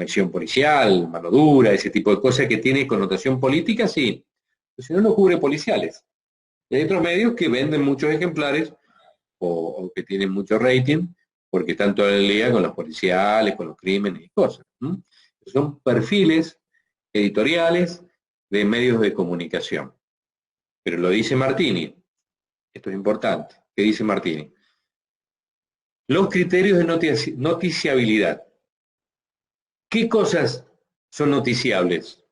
acción policial, mano dura, ese tipo de cosas que tiene connotación política, sí. Pero si no, no cubre policiales. Y hay otros medios que venden muchos ejemplares o que tienen mucho rating porque están todo el día con los policiales, con los crímenes y cosas. Son perfiles editoriales de medios de comunicación. Pero lo dice Martini, esto es importante, ¿qué dice Martini? Los criterios de noticiabilidad. ¿Qué cosas son noticiables?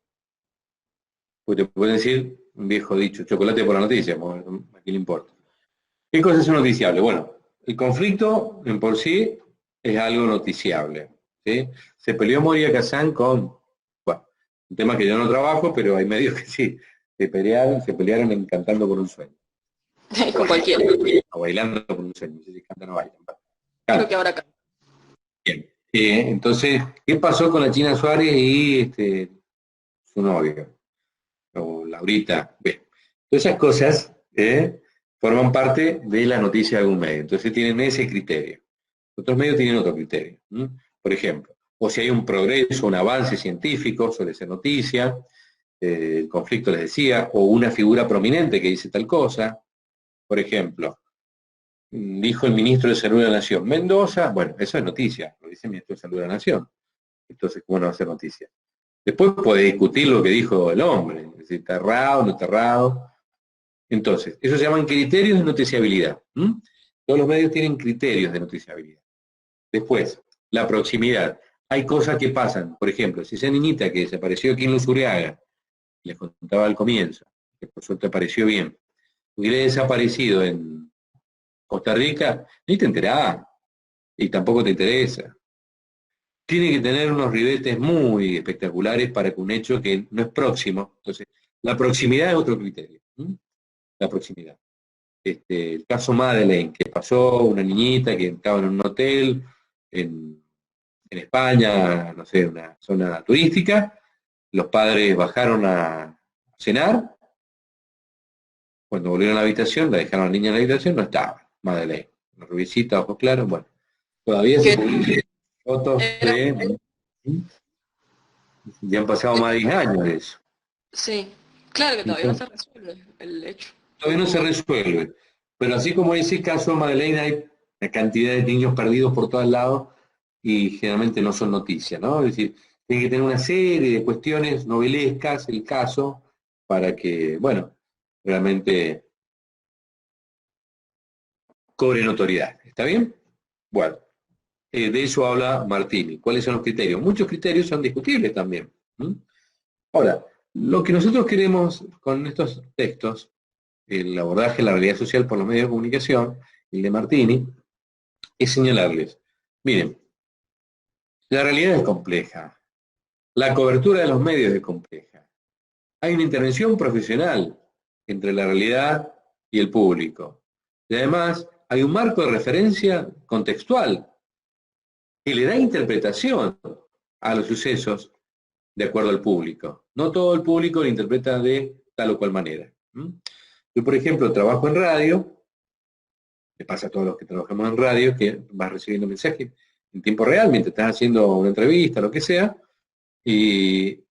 Pues te pueden decir un viejo dicho, chocolate por la noticia, ¿a quién le importa? ¿Qué cosas son noticiables? Bueno, el conflicto en por sí es algo noticiable. ¿Sí? Se peleó Moria Kazán con, bueno, un tema que yo no trabajo, pero hay medios que sí, se pelearon en Cantando por un sueño. Con cualquiera. O Bailando por un sueño, no sé si cantan o bailan. Creo que ahora acá. Bien. Entonces, ¿qué pasó con la China Suárez y su novio? O Laurita. Bien. Todas esas cosas forman parte de la noticia de algún medio. Entonces tienen ese criterio. Otros medios tienen otro criterio. Por ejemplo, o si hay un progreso, un avance científico, suele ser noticia, el conflicto les decía, o una figura prominente que dice tal cosa. Por ejemplo, dijo el ministro de Salud de la Nación, Mendoza, bueno, eso es noticia, lo dice el ministro de Salud de la Nación. Entonces, ¿cómo no va a ser noticia? Después puede discutir lo que dijo el hombre, si está errado, no está errado. Entonces, eso se llaman criterios de noticiabilidad. Todos los medios tienen criterios de noticiabilidad. Después, la proximidad. Hay cosas que pasan. Por ejemplo, si esa niñita que desapareció aquí en Luzuriaga, les contaba al comienzo, que por suerte apareció bien, hubiera desaparecido en Costa Rica, ni te enterás, y tampoco te interesa. Tiene que tener unos ribetes muy espectaculares para que un hecho que no es próximo, entonces, la proximidad es otro criterio. La proximidad. El caso Madeleine, que pasó una niñita que estaba en un hotel en España, no sé, una zona turística, los padres bajaron a cenar, cuando volvieron a la habitación, la dejaron a la niña en la habitación, no estaba Madeleine, una rubicita, ojos claros, bueno, todavía se publican fotos de... Ya han pasado más de 10 años de eso. Sí, claro que todavía no se resuelve el hecho. Todavía no se resuelve. Pero así como ese caso de Madeleine, hay una cantidad de niños perdidos por todos lados y generalmente no son noticias, ¿no? Es decir, tiene que tener una serie de cuestiones novelescas el caso para que, bueno, realmente cobre notoriedad. ¿Está bien? Bueno, de eso habla Martini. ¿Cuáles son los criterios? Muchos criterios son discutibles también. Ahora, lo que nosotros queremos con estos textos, el abordaje de la realidad social por los medios de comunicación, el de Martini, es señalarles, miren, la realidad es compleja, la cobertura de los medios es compleja, hay una intervención profesional entre la realidad y el público, y además hay un marco de referencia contextual que le da interpretación a los sucesos de acuerdo al público. No todo el público lo interpreta de tal o cual manera. Yo, por ejemplo, trabajo en radio, me pasa a todos los que trabajamos en radio, que vas recibiendo mensajes en tiempo real, mientras estás haciendo una entrevista, lo que sea, y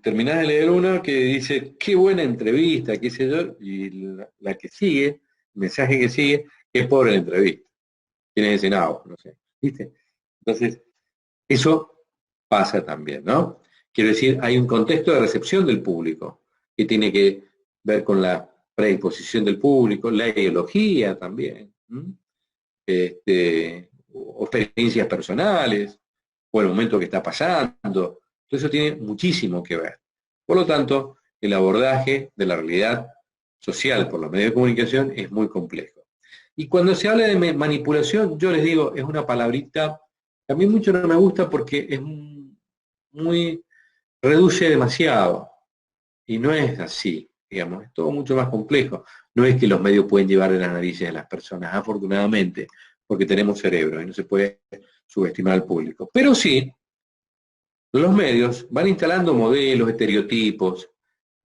terminás de leer una que dice, qué buena entrevista, qué sé yo, y la que sigue, el mensaje que sigue, qué pobre la entrevista. Tienes ese no sé, ¿viste? Entonces, eso pasa también, ¿no? Quiero decir, hay un contexto de recepción del público, que tiene que ver con la predisposición del público, la ideología también, o experiencias personales, o el momento que está pasando. Todo eso tiene muchísimo que ver. Por lo tanto, el abordaje de la realidad social por los medios de comunicación es muy complejo. Y cuando se habla de manipulación, yo les digo, es una palabrita que a mí mucho no me gusta porque es muy, reduce demasiado. Y no es así, digamos, es todo mucho más complejo. No es que los medios pueden llevar el análisis de las personas, afortunadamente, porque tenemos cerebro y no se puede subestimar al público. Pero sí, los medios van instalando modelos, estereotipos,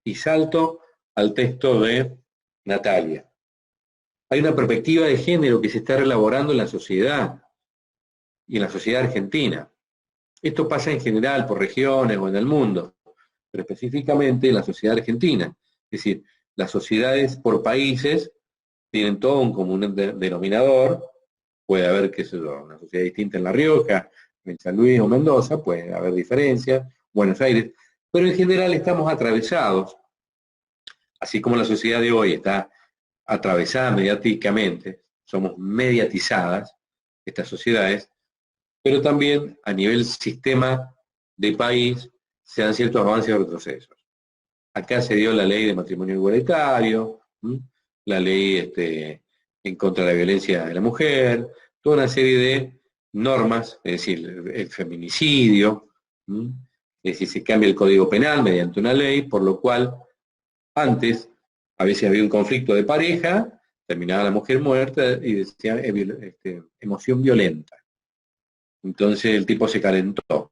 y salto al texto de Natalia. Hay una perspectiva de género que se está elaborando en la sociedad, y en la sociedad argentina. Esto pasa en general por regiones o en el mundo, pero específicamente en la sociedad argentina. Es decir, las sociedades por países tienen todo un común denominador. Puede haber, qué sé yo, una sociedad distinta en La Rioja, en San Luis o Mendoza, puede haber diferencias, Buenos Aires, pero en general estamos atravesados, así como la sociedad de hoy está atravesada mediáticamente, somos mediatizadas, estas sociedades, pero también a nivel sistema de país se dan ciertos avances y retrocesos. Acá se dio la ley de matrimonio igualitario, la ley en contra de la violencia de la mujer, toda una serie de normas, es decir, el feminicidio, es decir, se cambia el Código Penal mediante una ley, por lo cual antes a veces había un conflicto de pareja, terminaba la mujer muerta y decía emoción violenta. Entonces el tipo se calentó.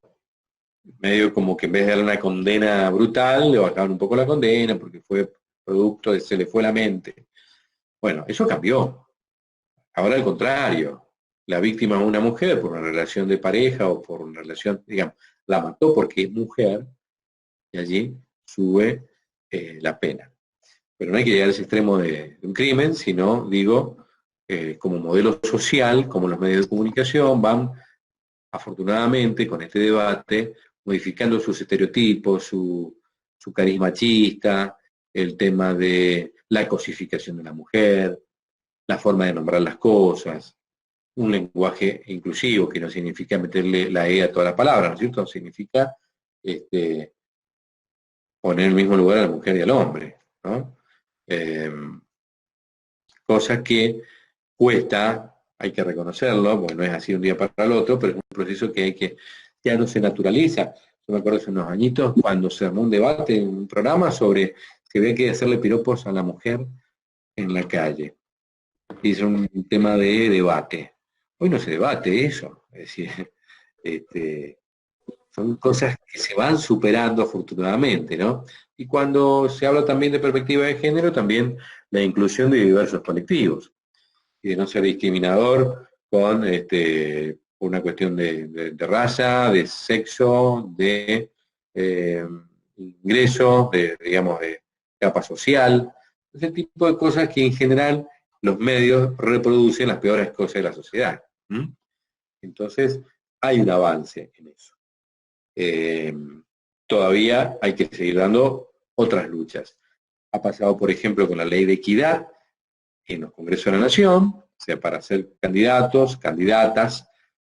Medio como que en vez de dar una condena brutal, le bajaban un poco la condena porque fue producto de se le fue la mente. Bueno, eso cambió. Ahora al contrario, la víctima es una mujer por una relación de pareja o por una relación, digamos, la mató porque es mujer y allí sube la pena. Pero no hay que llegar a ese extremo de un crimen, sino, digo, como modelo social, como los medios de comunicación van, afortunadamente, con este debate, modificando sus estereotipos, su cariz machista, el tema de la cosificación de la mujer, la forma de nombrar las cosas, un lenguaje inclusivo que no significa meterle la E a toda la palabra, ¿no es cierto? Significa poner en el mismo lugar a la mujer y al hombre, ¿no? Cosa que cuesta, hay que reconocerlo, porque no es así un día para el otro, pero es un proceso que ya no se naturaliza. Yo me acuerdo hace unos añitos cuando se armó un debate en un programa sobre que había que hacerle piropos a la mujer en la calle. Y es un tema de debate. Hoy no se debate eso. Es decir, son cosas que se van superando afortunadamente, ¿no? Y cuando se habla también de perspectiva de género, también la inclusión de diversos colectivos y de no ser discriminador con una cuestión de raza, de sexo, de ingreso, digamos, de capa social, ese tipo de cosas que en general los medios reproducen las peores cosas de la sociedad. Entonces, hay un avance en eso. Todavía hay que seguir dando otras luchas. Ha pasado, por ejemplo, con la ley de equidad en los congresos de la nación, o sea, para ser candidatos, candidatas,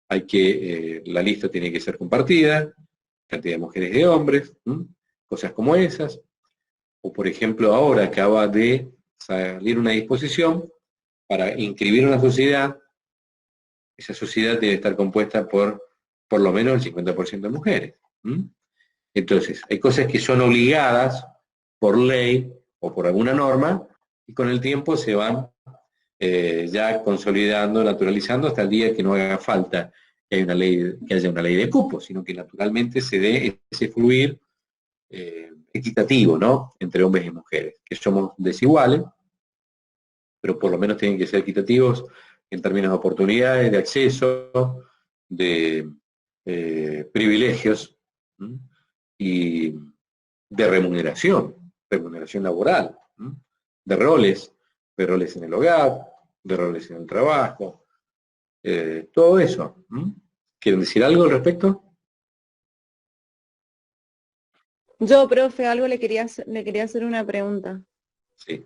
la lista tiene que ser compartida, cantidad de mujeres y de hombres, cosas como esas. O, por ejemplo, ahora acaba de salir una disposición para inscribir una sociedad. Esa sociedad debe estar compuesta por lo menos el 50% de mujeres. Entonces, hay cosas que son obligadas por ley o por alguna norma, y con el tiempo se van ya consolidando, naturalizando, hasta el día que no haga falta que haya una ley de cupo, sino que naturalmente se dé ese fluir equitativo, ¿no? Entre hombres y mujeres, que somos desiguales, pero por lo menos tienen que ser equitativos en términos de oportunidades, de acceso, de privilegios y de remuneración laboral, de roles en el hogar, de roles en el trabajo, todo eso. ¿Quieren decir algo al respecto? Yo, profe, algo le quería hacer una pregunta. Sí.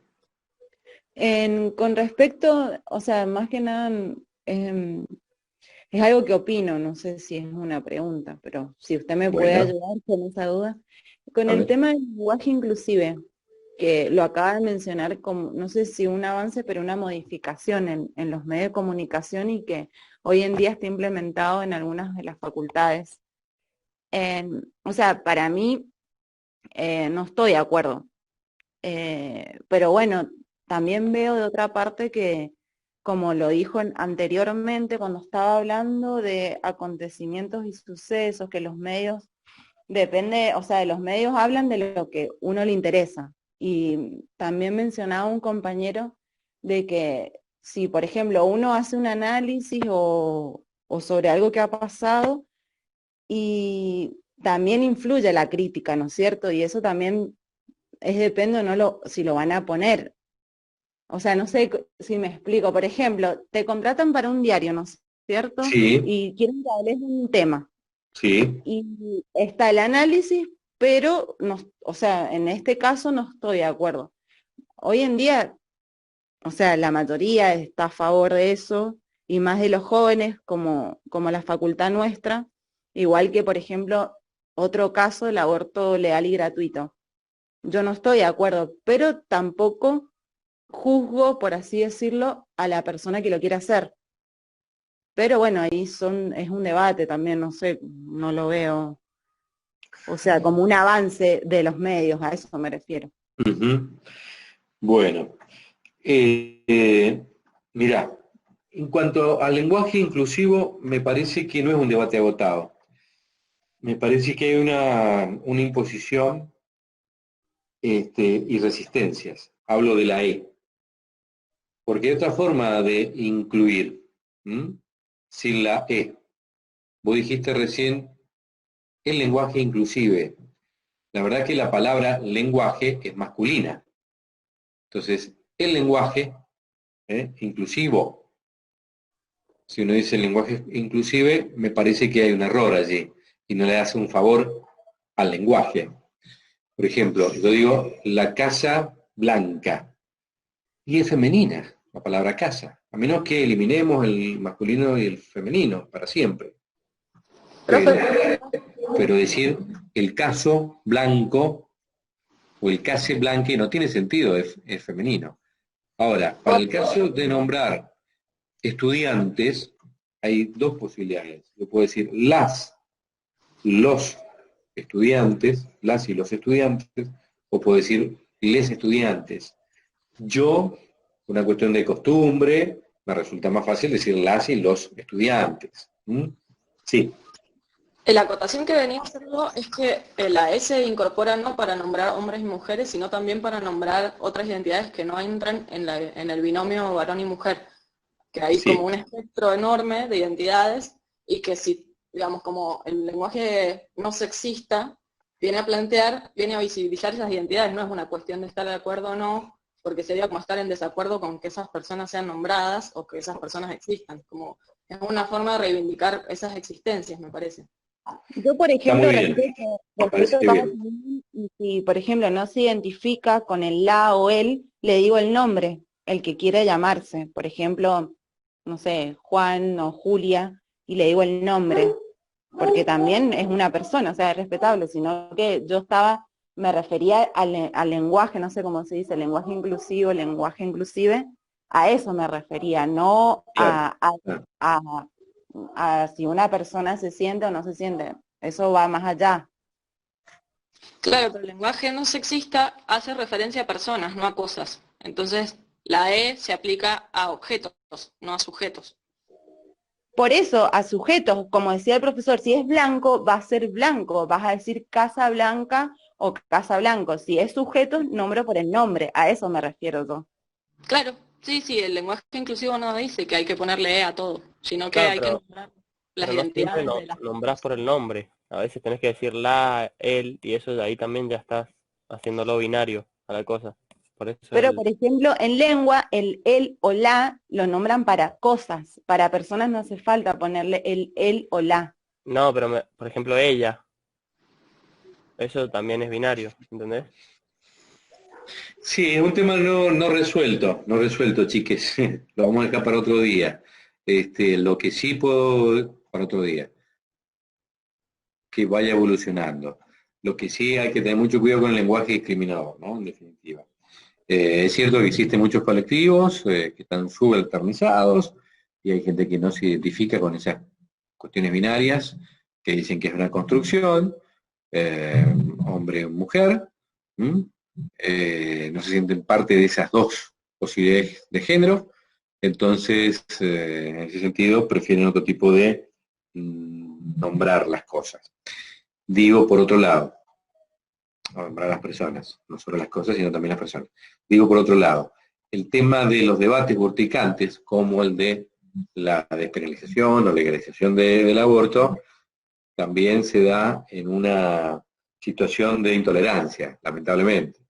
Con respecto, o sea, más que nada, es algo que opino, no sé si es una pregunta, pero si usted me puede ayudar con esa duda. Con el tema del lenguaje inclusive, que lo acaba de mencionar como, no sé si un avance, pero una modificación en los medios de comunicación y que hoy en día está implementado en algunas de las facultades. O sea, para mí, no estoy de acuerdo. Pero bueno, también veo de otra parte que, como lo dijo anteriormente cuando estaba hablando de acontecimientos y sucesos, que los medios, o sea, de los medios hablan de lo que uno le interesa. Y también mencionaba un compañero de que si, por ejemplo, uno hace un análisis o sobre algo que ha pasado, y también influye la crítica, ¿no es cierto? Y eso también es depende o no si lo van a poner. O sea, no sé si me explico. Por ejemplo, te contratan para un diario, ¿no es cierto? Sí, Y quieren que hables de un tema. sí. Y está el análisis, pero, no, o sea, en este caso no estoy de acuerdo. Hoy en día, o sea, la mayoría está a favor de eso, y más de los jóvenes, como la facultad nuestra, igual que, por ejemplo, otro caso, el aborto legal y gratuito. Yo no estoy de acuerdo, pero tampoco juzgo, por así decirlo, a la persona que lo quiere hacer. Pero bueno, ahí es un debate también, no sé, no lo veo, o sea, como un avance de los medios, a eso me refiero. Ujú. Bueno, mirá, en cuanto al lenguaje inclusivo, me parece que no es un debate agotado. Me parece que hay una imposición y resistencias. Hablo de la E. Porque hay otra forma de incluir, sin la E. Vos dijiste recién el lenguaje inclusive. La verdad que la palabra lenguaje es masculina. Entonces, el lenguaje inclusivo. Si uno dice el lenguaje inclusive, me parece que hay un error allí y no le hace un favor al lenguaje. Por ejemplo, yo digo la casa blanca y es femenina la palabra casa, a menos que eliminemos el masculino y el femenino para siempre. Pero, pero decir el caso blanco o el case blanque no tiene sentido, es femenino. Ahora, para el caso de nombrar estudiantes, hay dos posibilidades. Yo puedo decir los estudiantes, las y los estudiantes, o puedo decir les estudiantes. Yo, una cuestión de costumbre, me resulta más fácil decir las y los estudiantes. Sí. La acotación que venía haciendo es que la S incorpora no para nombrar hombres y mujeres, sino también para nombrar otras identidades que no entran en el binomio varón y mujer, que hay Sí. como un espectro enorme de identidades y que si, digamos, como el lenguaje no sexista viene a visibilizar esas identidades, no es una cuestión de estar de acuerdo o no, porque sería como estar en desacuerdo con que esas personas sean nombradas o que esas personas existan, como es una forma de reivindicar esas existencias, me parece. Yo, por Está ejemplo, muy bien. Me parece respeto cada bien. opinión, y si, por ejemplo, no se identifica con el la o él, le digo el nombre, el que quiere llamarse. Por ejemplo, no sé, Juan o Julia, y le digo el nombre, porque también es una persona, o sea, es respetable, sino que me refería al lenguaje, no sé cómo se dice, lenguaje inclusivo, lenguaje inclusive, a eso me refería, no Claro. a si una persona se siente o no se siente. Eso va más allá. Claro, pero el lenguaje no sexista hace referencia a personas, no a cosas. Entonces, la E se aplica a objetos, no a sujetos. Por eso, a sujetos, como decía el profesor, si es blanco, va a ser blanco. Vas a decir casa blanca o casa blanco. Si es sujeto, nombro por el nombre. A eso me refiero yo. Claro, sí, el lenguaje inclusivo no dice que hay que ponerle E a todo, sino que Claro, hay que nombrar las pero no siempre identidades de las nombrás cosas. por el nombre. A veces tenés que decir la, él, y eso de ahí también ya estás haciéndolo binario a la cosa. Por eso Pero, por ejemplo, en lengua, el él o la lo nombran para cosas. Para personas no hace falta ponerle el él o la. No, pero por ejemplo ella, eso también es binario, ¿entendés? Sí, es un tema no resuelto, chiques. Lo vamos a dejar para otro día. Lo que sí puedo, para otro día, que vaya evolucionando. Lo que sí hay que tener mucho cuidado con el lenguaje discriminador, ¿no? En definitiva. Es cierto que existen muchos colectivos que están subalternizados y hay gente que no se identifica con esas cuestiones binarias, que dicen que es una construcción, hombre o mujer, no se sienten parte de esas dos posibilidades de género, entonces en ese sentido prefieren otro tipo de nombrar las cosas. Digo por otro lado, nombrar a las personas, no solo las cosas, sino también las personas. Digo por otro lado, el tema de los debates urticantes, como el de la despenalización o legalización del aborto, también se da en una situación de intolerancia, lamentablemente.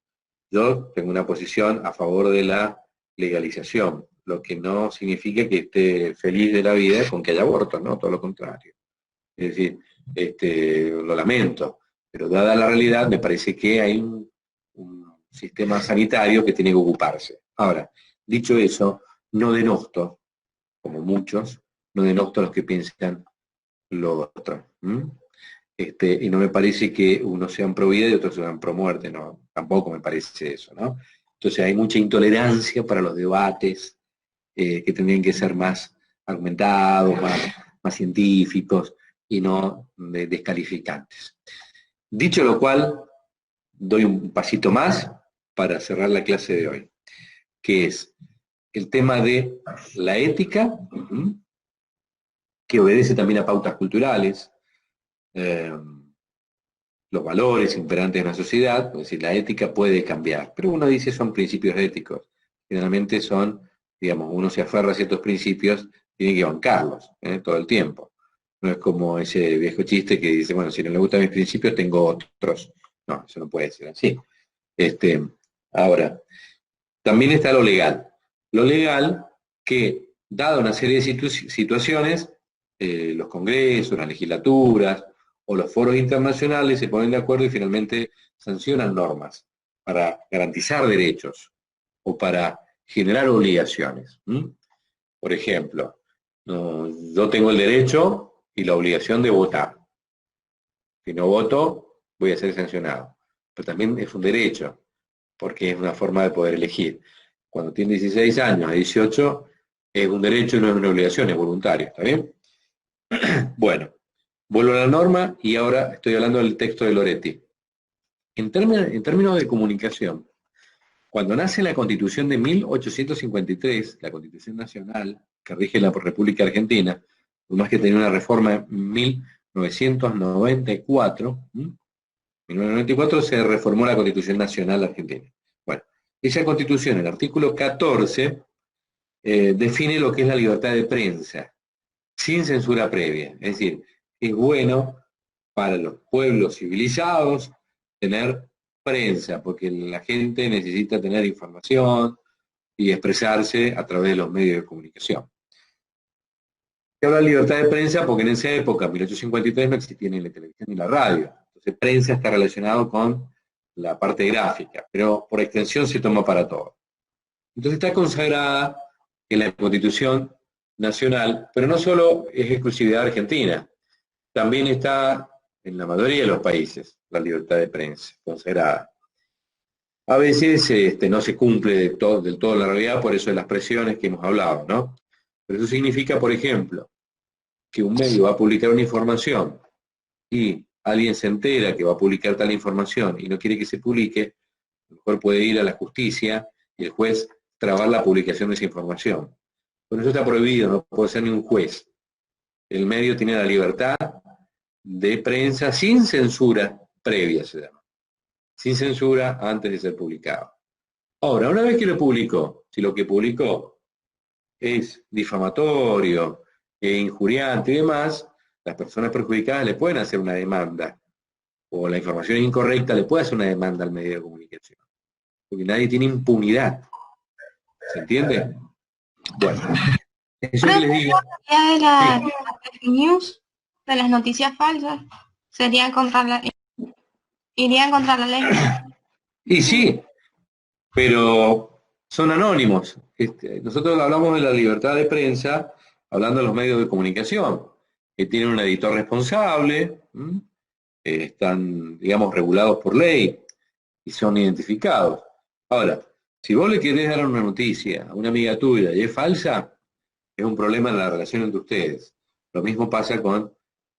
Yo tengo una posición a favor de la legalización, lo que no significa que esté feliz de la vida con que haya abortos, ¿no? Todo lo contrario. Es decir, lo lamento, pero dada la realidad me parece que hay un sistema sanitario que tiene que ocuparse. Ahora, dicho eso, no denosto, como muchos, no denosto a los que piensan lo otro. Y no me parece que unos sean pro vida y otros sean pro muerte, no, tampoco me parece eso, ¿no? Entonces hay mucha intolerancia para los debates que tendrían que ser más argumentados, más científicos y no descalificantes. Dicho lo cual, doy un pasito más para cerrar la clase de hoy, que es el tema de la ética, que obedece también a pautas culturales, los valores imperantes de una sociedad, es decir, la ética puede cambiar, pero uno dice son principios éticos, generalmente son, digamos, uno se aferra a ciertos principios, tiene que bancarlos todo el tiempo. No es como ese viejo chiste que dice, bueno, si no le gustan mis principios, tengo otros. No, eso no puede ser así. Ahora, también está lo legal. Lo legal que, dada una serie de situaciones, los congresos, las legislaturas o los foros internacionales se ponen de acuerdo y finalmente sancionan normas para garantizar derechos o para generar obligaciones. Por ejemplo, yo tengo el derecho y la obligación de votar. Si no voto, voy a ser sancionado. Pero también es un derecho, porque es una forma de poder elegir. Cuando tiene 16 años a 18, es un derecho y no es una obligación, es voluntario, ¿está bien? Bueno, vuelvo a la norma y ahora estoy hablando del texto de Loretti. En términos de comunicación, cuando nace la Constitución de 1853, la Constitución Nacional, que rige la República Argentina, por más que tenía una reforma en 1994, en 1994 se reformó la Constitución Nacional Argentina. Bueno, esa Constitución, el artículo 14, define lo que es la libertad de prensa, sin censura previa. Es decir, es bueno para los pueblos civilizados tener prensa, porque la gente necesita tener información y expresarse a través de los medios de comunicación. Se habla de libertad de prensa porque en esa época, en 1853, no existía ni la televisión ni la radio. Entonces, prensa está relacionado con la parte gráfica, pero por extensión se toma para todo. Entonces está consagrada en la Constitución Nacional, pero no solo es exclusividad argentina, también está en la mayoría de los países la libertad de prensa consagrada. A veces no se cumple del todo la realidad, por eso de las presiones que hemos hablado, ¿no? Pero eso significa, por ejemplo, que un medio va a publicar una información y alguien se entera que va a publicar tal información y no quiere que se publique, a lo mejor puede ir a la justicia y el juez trabar la publicación de esa información. Por eso está prohibido, no puede ser ni un juez. El medio tiene la libertad de prensa sin censura previa, se llama. Sin censura antes de ser publicado. Ahora, una vez que lo publicó, si lo que publicó es difamatorio, injuriante y demás, las personas perjudicadas le pueden hacer una demanda, o la información incorrecta le puede hacer una demanda al medio de comunicación. Porque nadie tiene impunidad. ¿Se entiende? Bueno, eso que les digo. De las fake news, de las noticias falsas, irían contra la ley. Y sí, pero son anónimos. Nosotros hablamos de la libertad de prensa, hablando de los medios de comunicación, que tienen un editor responsable, están, digamos, regulados por ley y son identificados. Ahora, si vos le querés dar una noticia a una amiga tuya y es falsa, es un problema en la relación entre ustedes. Lo mismo pasa con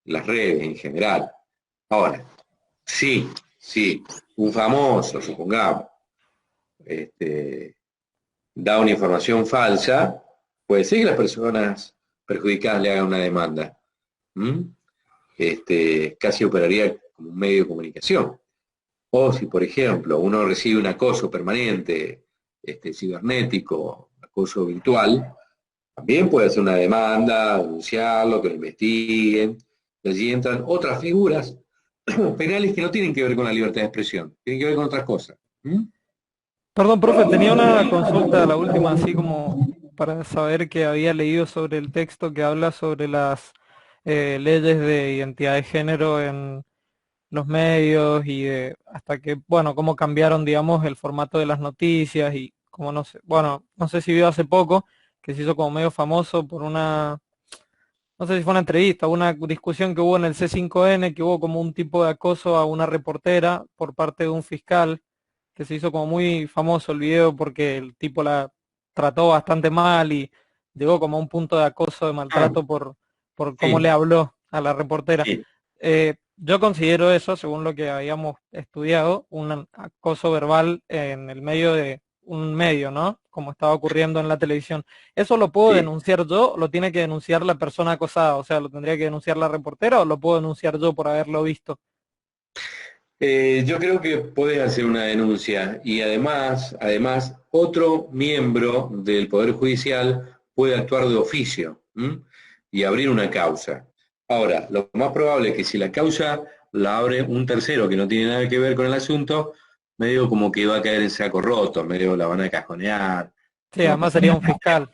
las redes en general. Ahora, sí, un famoso, supongamos, da una información falsa, puede ser que las personas perjudicadas le hagan una demanda. Casi operaría como un medio de comunicación. O si, por ejemplo, uno recibe un acoso permanente, cibernético, acoso virtual, también puede hacer una demanda, denunciarlo, que lo investiguen. Y allí entran otras figuras penales que no tienen que ver con la libertad de expresión, tienen que ver con otras cosas. Perdón, profe, tenía una consulta, la última, así como para saber que había leído sobre el texto que habla sobre las leyes de identidad de género en los medios y de hasta que, bueno, cómo cambiaron, digamos, el formato de las noticias y como no sé, bueno, no sé si vio hace poco que se hizo como medio famoso por una, no sé si fue una entrevista, una discusión que hubo en el C5N, que hubo como un tipo de acoso a una reportera por parte de un fiscal, que se hizo como muy famoso el video porque el tipo la trató bastante mal y llegó como a un punto de acoso, de Ah, maltrato por cómo sí, le habló a la reportera. sí. Yo considero eso, según lo que habíamos estudiado, un acoso verbal en el medio de un medio, ¿no? Como estaba ocurriendo en la televisión. ¿Eso lo puedo Sí. denunciar yo o lo tiene que denunciar la persona acosada? O sea, ¿lo tendría que denunciar la reportera o lo puedo denunciar yo por haberlo visto? Yo creo que puedes hacer una denuncia y además, otro miembro del Poder Judicial puede actuar de oficio, ¿m? Y abrir una causa. Ahora, lo más probable es que si la causa la abre un tercero que no tiene nada que ver con el asunto, medio como que va a caer en saco roto, medio la van a cajonear, Sí, no va a además pasar sería un nada. fiscal.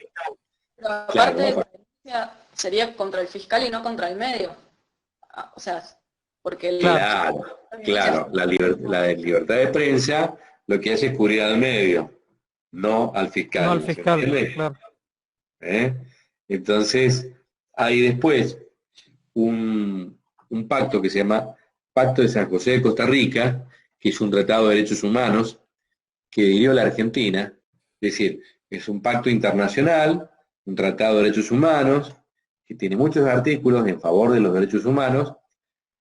Pero Claro, aparte, no va a la pasar. denuncia sería contra el fiscal y no contra el medio. O sea, porque el Claro, Claro, la denuncia claro, la libertad de prensa lo que hace es cubrir al medio, no al no al fiscal, ¿se fiscal, entiende? claro. ¿Eh? Entonces, hay después un pacto que se llama Pacto de San José de Costa Rica, que es un tratado de derechos humanos que adhirió la Argentina, es decir, es un pacto internacional, un tratado de derechos humanos, que tiene muchos artículos en favor de los derechos humanos,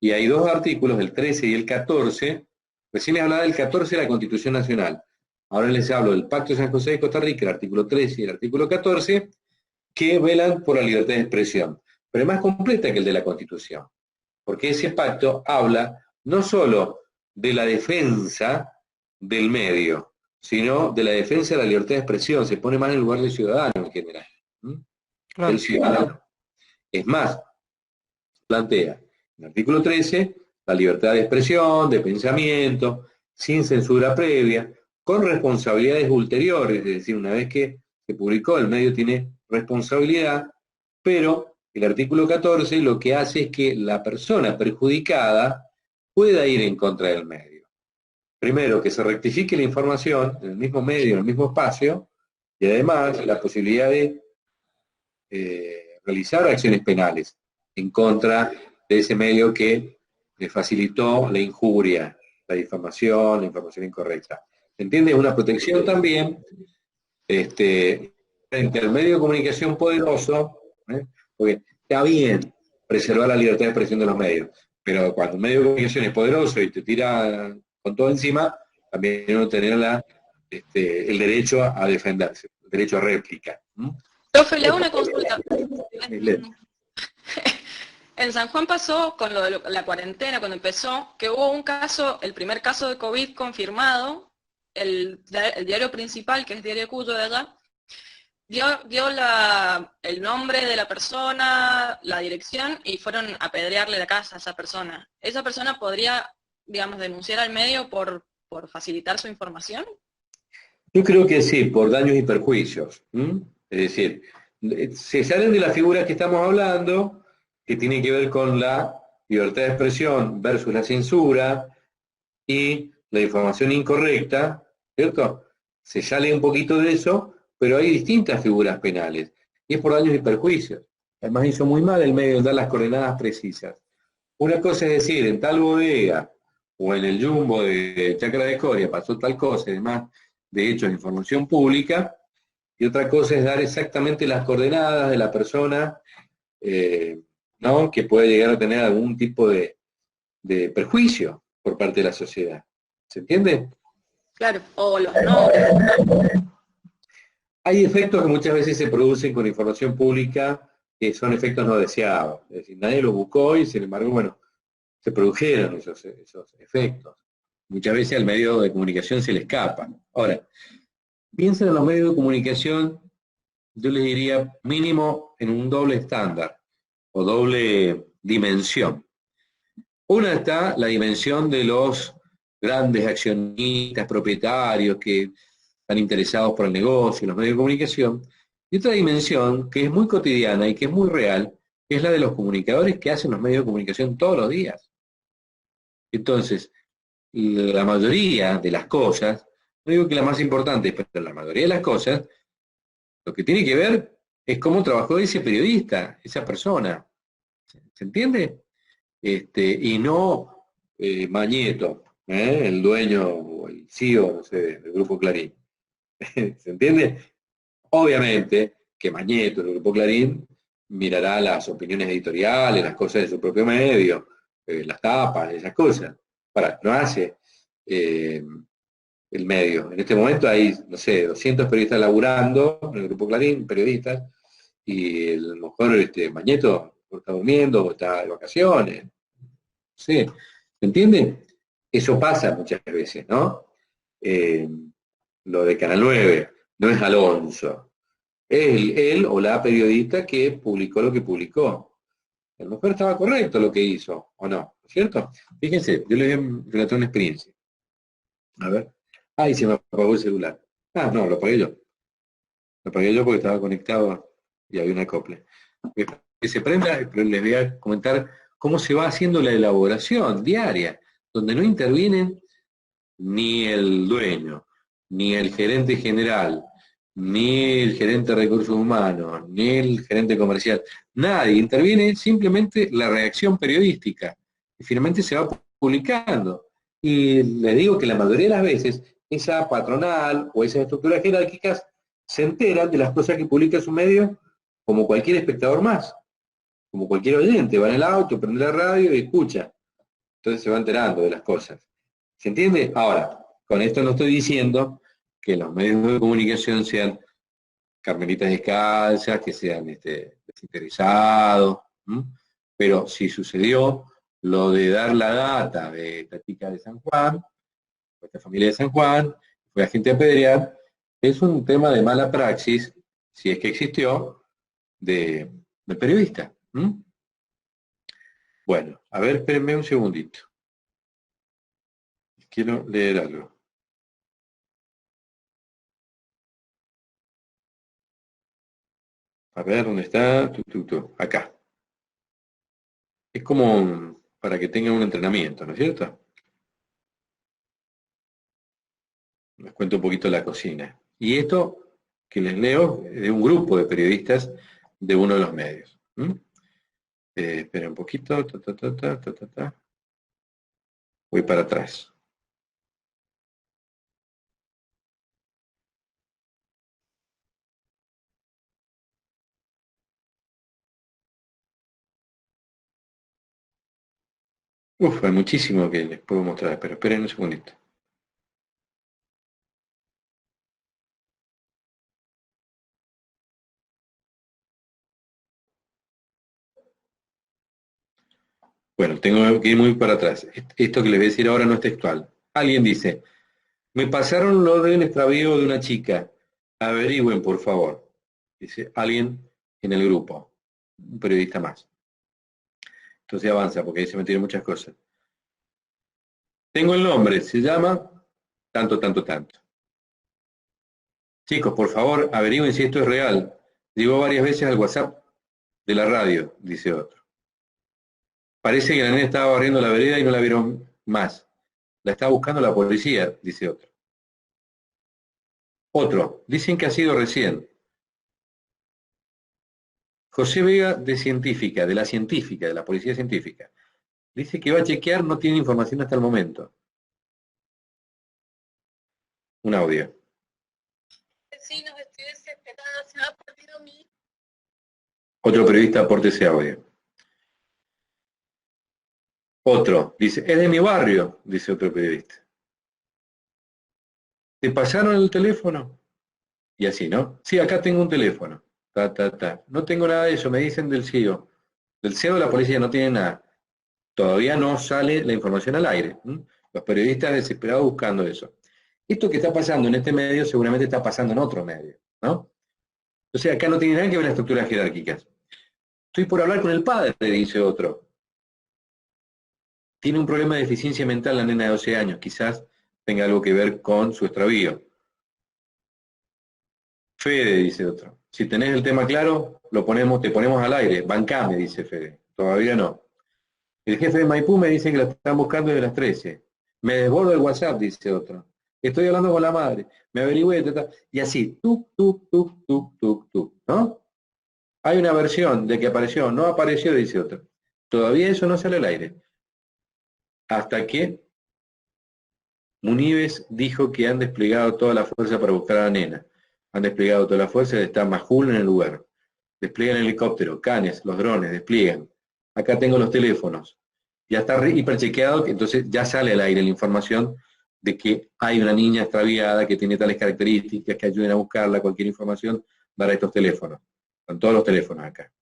y hay dos artículos, el 13 y el 14. Recién les hablaba del 14 de la Constitución Nacional. Ahora les hablo del Pacto de San José de Costa Rica, el artículo 13 y el artículo 14, que velan por la libertad de expresión. Pero es más completa que el de la Constitución, porque ese pacto habla no solo de la defensa del medio, sino de la defensa de la libertad de expresión. Se pone más en el lugar del ciudadano en general, ¿m? Del Claro. ciudadano. Es más, plantea en el artículo 13 la libertad de expresión, de pensamiento, sin censura previa, con responsabilidades ulteriores, es decir, una vez que se publicó, el medio tiene responsabilidad, pero el artículo 14 lo que hace es que la persona perjudicada pueda ir en contra del medio. Primero, que se rectifique la información en el mismo medio, en el mismo espacio, y además la posibilidad de realizar acciones penales en contra de ese medio que le facilitó la injuria, la difamación, la información incorrecta. ¿Se entiende? Es una protección también frente al medio de comunicación poderoso, porque está bien preservar la libertad de expresión de los medios, pero cuando un medio de comunicación es poderoso y te tira con todo encima, también uno tener el derecho a defenderse, el derecho a réplica. Profe, le hago una consulta. Excelente. En San Juan pasó con lo de la cuarentena, cuando empezó, que hubo un caso, el primer caso de COVID confirmado, el diario principal, que es Diario Cuyo de allá, dio el nombre de la persona, la dirección, y fueron a apedrearle la casa a esa persona. ¿Esa persona podría, digamos, denunciar al medio por facilitar su información? Yo creo que sí, por daños y perjuicios. ¿M? Es decir, se salen de las figuras que estamos hablando, que tienen que ver con la libertad de expresión versus la censura y la información incorrecta, ¿cierto? Se sale un poquito de eso, pero hay distintas figuras penales, y es por daños y perjuicios. Además hizo muy mal el medio en dar las coordenadas precisas. Una cosa es decir, en tal bodega o en el jumbo de Chacra de Coria pasó tal cosa y demás, de hecho, es información pública, y otra cosa es dar exactamente las coordenadas de la persona, ¿no? Que puede llegar a tener algún tipo de perjuicio por parte de la sociedad. ¿Se entiende? Claro, o los nombres. Hay efectos que muchas veces se producen con información pública que son efectos no deseados. Es decir, nadie los buscó y sin embargo, bueno, se produjeron esos efectos. Muchas veces al medio de comunicación se le escapa. Ahora, piensen en los medios de comunicación, yo les diría mínimo en un doble estándar o doble dimensión. Una está la dimensión de los grandes accionistas, propietarios, que están interesados por el negocio, los medios de comunicación, y otra dimensión que es muy cotidiana y que es muy real, que es la de los comunicadores que hacen los medios de comunicación todos los días. Entonces, la mayoría de las cosas, no digo que la más importante, pero la mayoría de las cosas, lo que tiene que ver es cómo trabajó ese periodista, esa persona. ¿Se entiende? Y no Mañeto, el dueño o el CEO, no sé, del Grupo Clarín. ¿Se entiende? Obviamente que Mañeto, el Grupo Clarín, mirará las opiniones editoriales, las cosas de su propio medio, las tapas, esas cosas. No hace el medio. En este momento hay, no sé, 200 periodistas laburando en el Grupo Clarín, periodistas, y a lo mejor Mañeto está durmiendo o está de vacaciones. Sí, ¿se entiende? Eso pasa muchas veces, ¿no? Lo de Canal 9, no es Alonso, es él o la periodista que publicó lo que publicó. A lo mejor estaba correcto lo que hizo, ¿o no? ¿No es cierto? Fíjense, yo les voy a relatar una experiencia. A ver. Ay, se me apagó el celular. Ah, no, lo apagué yo. Lo apagué yo porque estaba conectado y había un acople. Que se prenda, pero les voy a comentar cómo se va haciendo la elaboración diaria, donde no intervienen ni el dueño, ni el gerente general, ni el gerente de recursos humanos, ni el gerente comercial. Nadie interviene, simplemente la reacción periodística. Y finalmente se va publicando. Y les digo que la mayoría de las veces esa patronal o esas estructuras jerárquicas se enteran de las cosas que publica su medio como cualquier espectador más, como cualquier oyente. Va en el auto, prende la radio y escucha. Entonces se va enterando de las cosas. ¿Se entiende? Ahora, con esto no estoy diciendo que los medios de comunicación sean carmelitas descalzas, que sean desinteresados, ¿m? Pero si sucedió lo de dar la data de esta chica de San Juan, esta familia de San Juan, fue a gente a apedrear, es un tema de mala praxis, si es que existió, del periodista. ¿M? Bueno, a ver, espérenme un segundito. Quiero leer algo. A ver, ¿dónde está? Acá. Es como para que tengan un entrenamiento, ¿no es cierto? Les cuento un poquito la cocina. Y esto que les leo es de un grupo de periodistas de uno de los medios. Esperen un poquito. Voy para atrás. Uf, hay muchísimo que les puedo mostrar, pero esperen un segundito. Bueno, tengo que ir muy para atrás. Esto que les voy a decir ahora no es textual. Alguien dice, me pasaron lo del extravío de una chica. Averigüen, por favor. Dice alguien en el grupo. Un periodista más. Entonces avanza, porque ahí se metieron muchas cosas. Tengo el nombre, se llama tanto. Chicos, por favor, averigüen si esto es real. Llegó varias veces al WhatsApp de la radio, dice otro. Parece que la nena estaba barriendo la vereda y no la vieron más. La está buscando la policía, dice otro. Otro, dicen que ha sido recién. José Vega de la Policía Científica. Dice que va a chequear, no tiene información hasta el momento. Un audio. Vecinos, estoy desesperada, se me ha perdido mi hijo. Otro periodista aporta ese audio. Otro, dice, es de mi barrio, dice otro periodista. ¿Te pasaron el teléfono? Y así, ¿no? Sí, acá tengo un teléfono. No tengo nada de eso, me dicen del CEO. Del CEO de la policía no tiene nada. Todavía no sale la información al aire. Los periodistas desesperados buscando eso. Esto que está pasando en este medio seguramente está pasando en otro medio, ¿no? O sea, acá no tiene nada que ver las estructuras jerárquicas. Estoy por hablar con el padre, dice otro. Tiene un problema de deficiencia mental la nena de 12 años, quizás tenga algo que ver con su extravío. Fede, dice otro. Si tenés el tema claro, te ponemos al aire. Bancame, dice Fede. Todavía no. El jefe de Maipú me dice que la están buscando desde las 13. Me desbordo el WhatsApp, dice otro. Estoy hablando con la madre. Me averigüé, y así, ¿no? Hay una versión de que apareció, no apareció, dice otro. Todavía eso no sale al aire. Hasta que Munives dijo que han desplegado toda la fuerza para buscar a la nena. Han desplegado toda la fuerza, está Majul en el lugar. Despliegan el helicóptero, canes, los drones, despliegan. Acá tengo los teléfonos. Ya está hiperchequeado, entonces ya sale al aire la información de que hay una niña extraviada que tiene tales características, que ayuden a buscarla, cualquier información, para estos teléfonos. Con todos los teléfonos acá.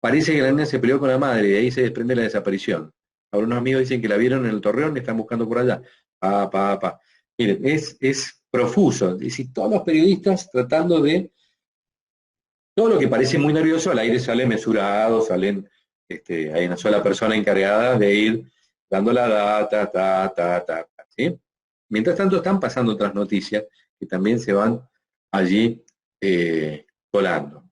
Parece que la niña se peleó con la madre y de ahí se desprende la desaparición. Ahora unos amigos dicen que la vieron en el Torreón y están buscando por allá. Miren, es profuso. Es decir, todos los periodistas tratando de... Todo lo que parece muy nervioso al aire sale mesurado, hay una sola persona encargada de ir dando la data, ¿sí? Mientras tanto están pasando otras noticias que también se van allí colando.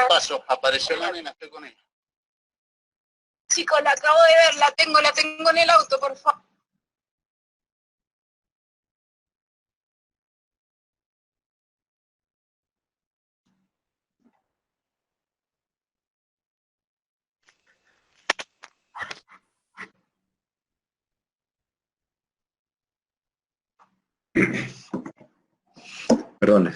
Paso, apareció la nena, estoy con ella. Chicos, la acabo de ver, la tengo en el auto, por favor. Perdón.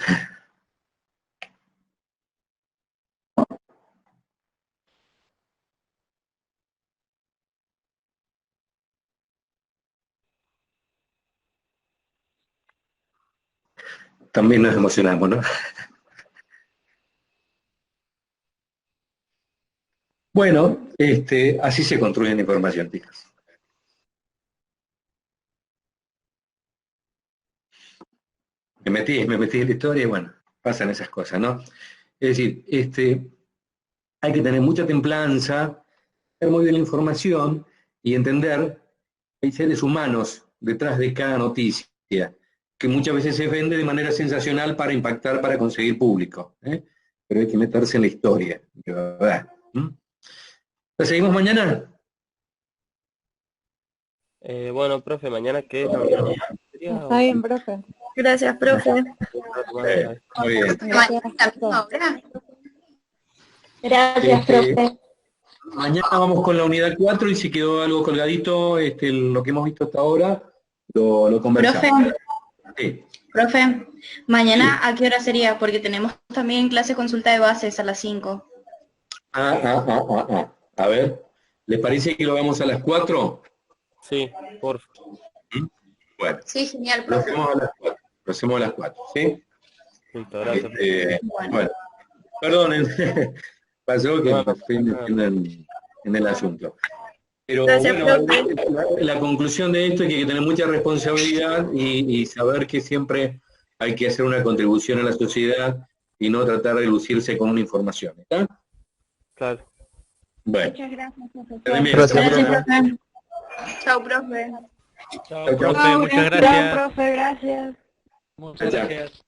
También nos emocionamos, ¿no? Bueno, así se construye la información, chicos. Me metí en la historia y bueno, pasan esas cosas, ¿no? Es decir, hay que tener mucha templanza, ver muy bien la información y entender que hay seres humanos detrás de cada noticia, que muchas veces se vende de manera sensacional para impactar, para conseguir público, ¿eh? Pero hay que meterse en la historia, de verdad. ¿La seguimos mañana? Bueno, profe, mañana qué es. Está bien, profe. Gracias, profe. Muy bien. Gracias, profe. Mañana vamos con la unidad 4 y si quedó algo colgadito, lo que hemos visto hasta ahora, lo conversamos. Profe, mañana ¿a qué hora sería? Porque tenemos también clase consulta de bases a las 5. A ver, ¿les parece que lo hagamos a las 4? Sí, por favor. Bueno. Sí, genial, Lo profe. hacemos a las 4, ¿sí? Listo, gracias. Bueno, perdonen, pasó que me fui metiendo en el asunto. Pero Gracias, bueno, la conclusión de esto es que hay que tener mucha responsabilidad y saber que siempre hay que hacer una contribución a la sociedad y no tratar de lucirse con una información, ¿está? Claro. Muchas Bueno. gracias, profesor. Gracias, profe. Chao, profe. Chao, Chao, profe, muchas Chao, gracias. profe, gracias. Muchas Chao. gracias.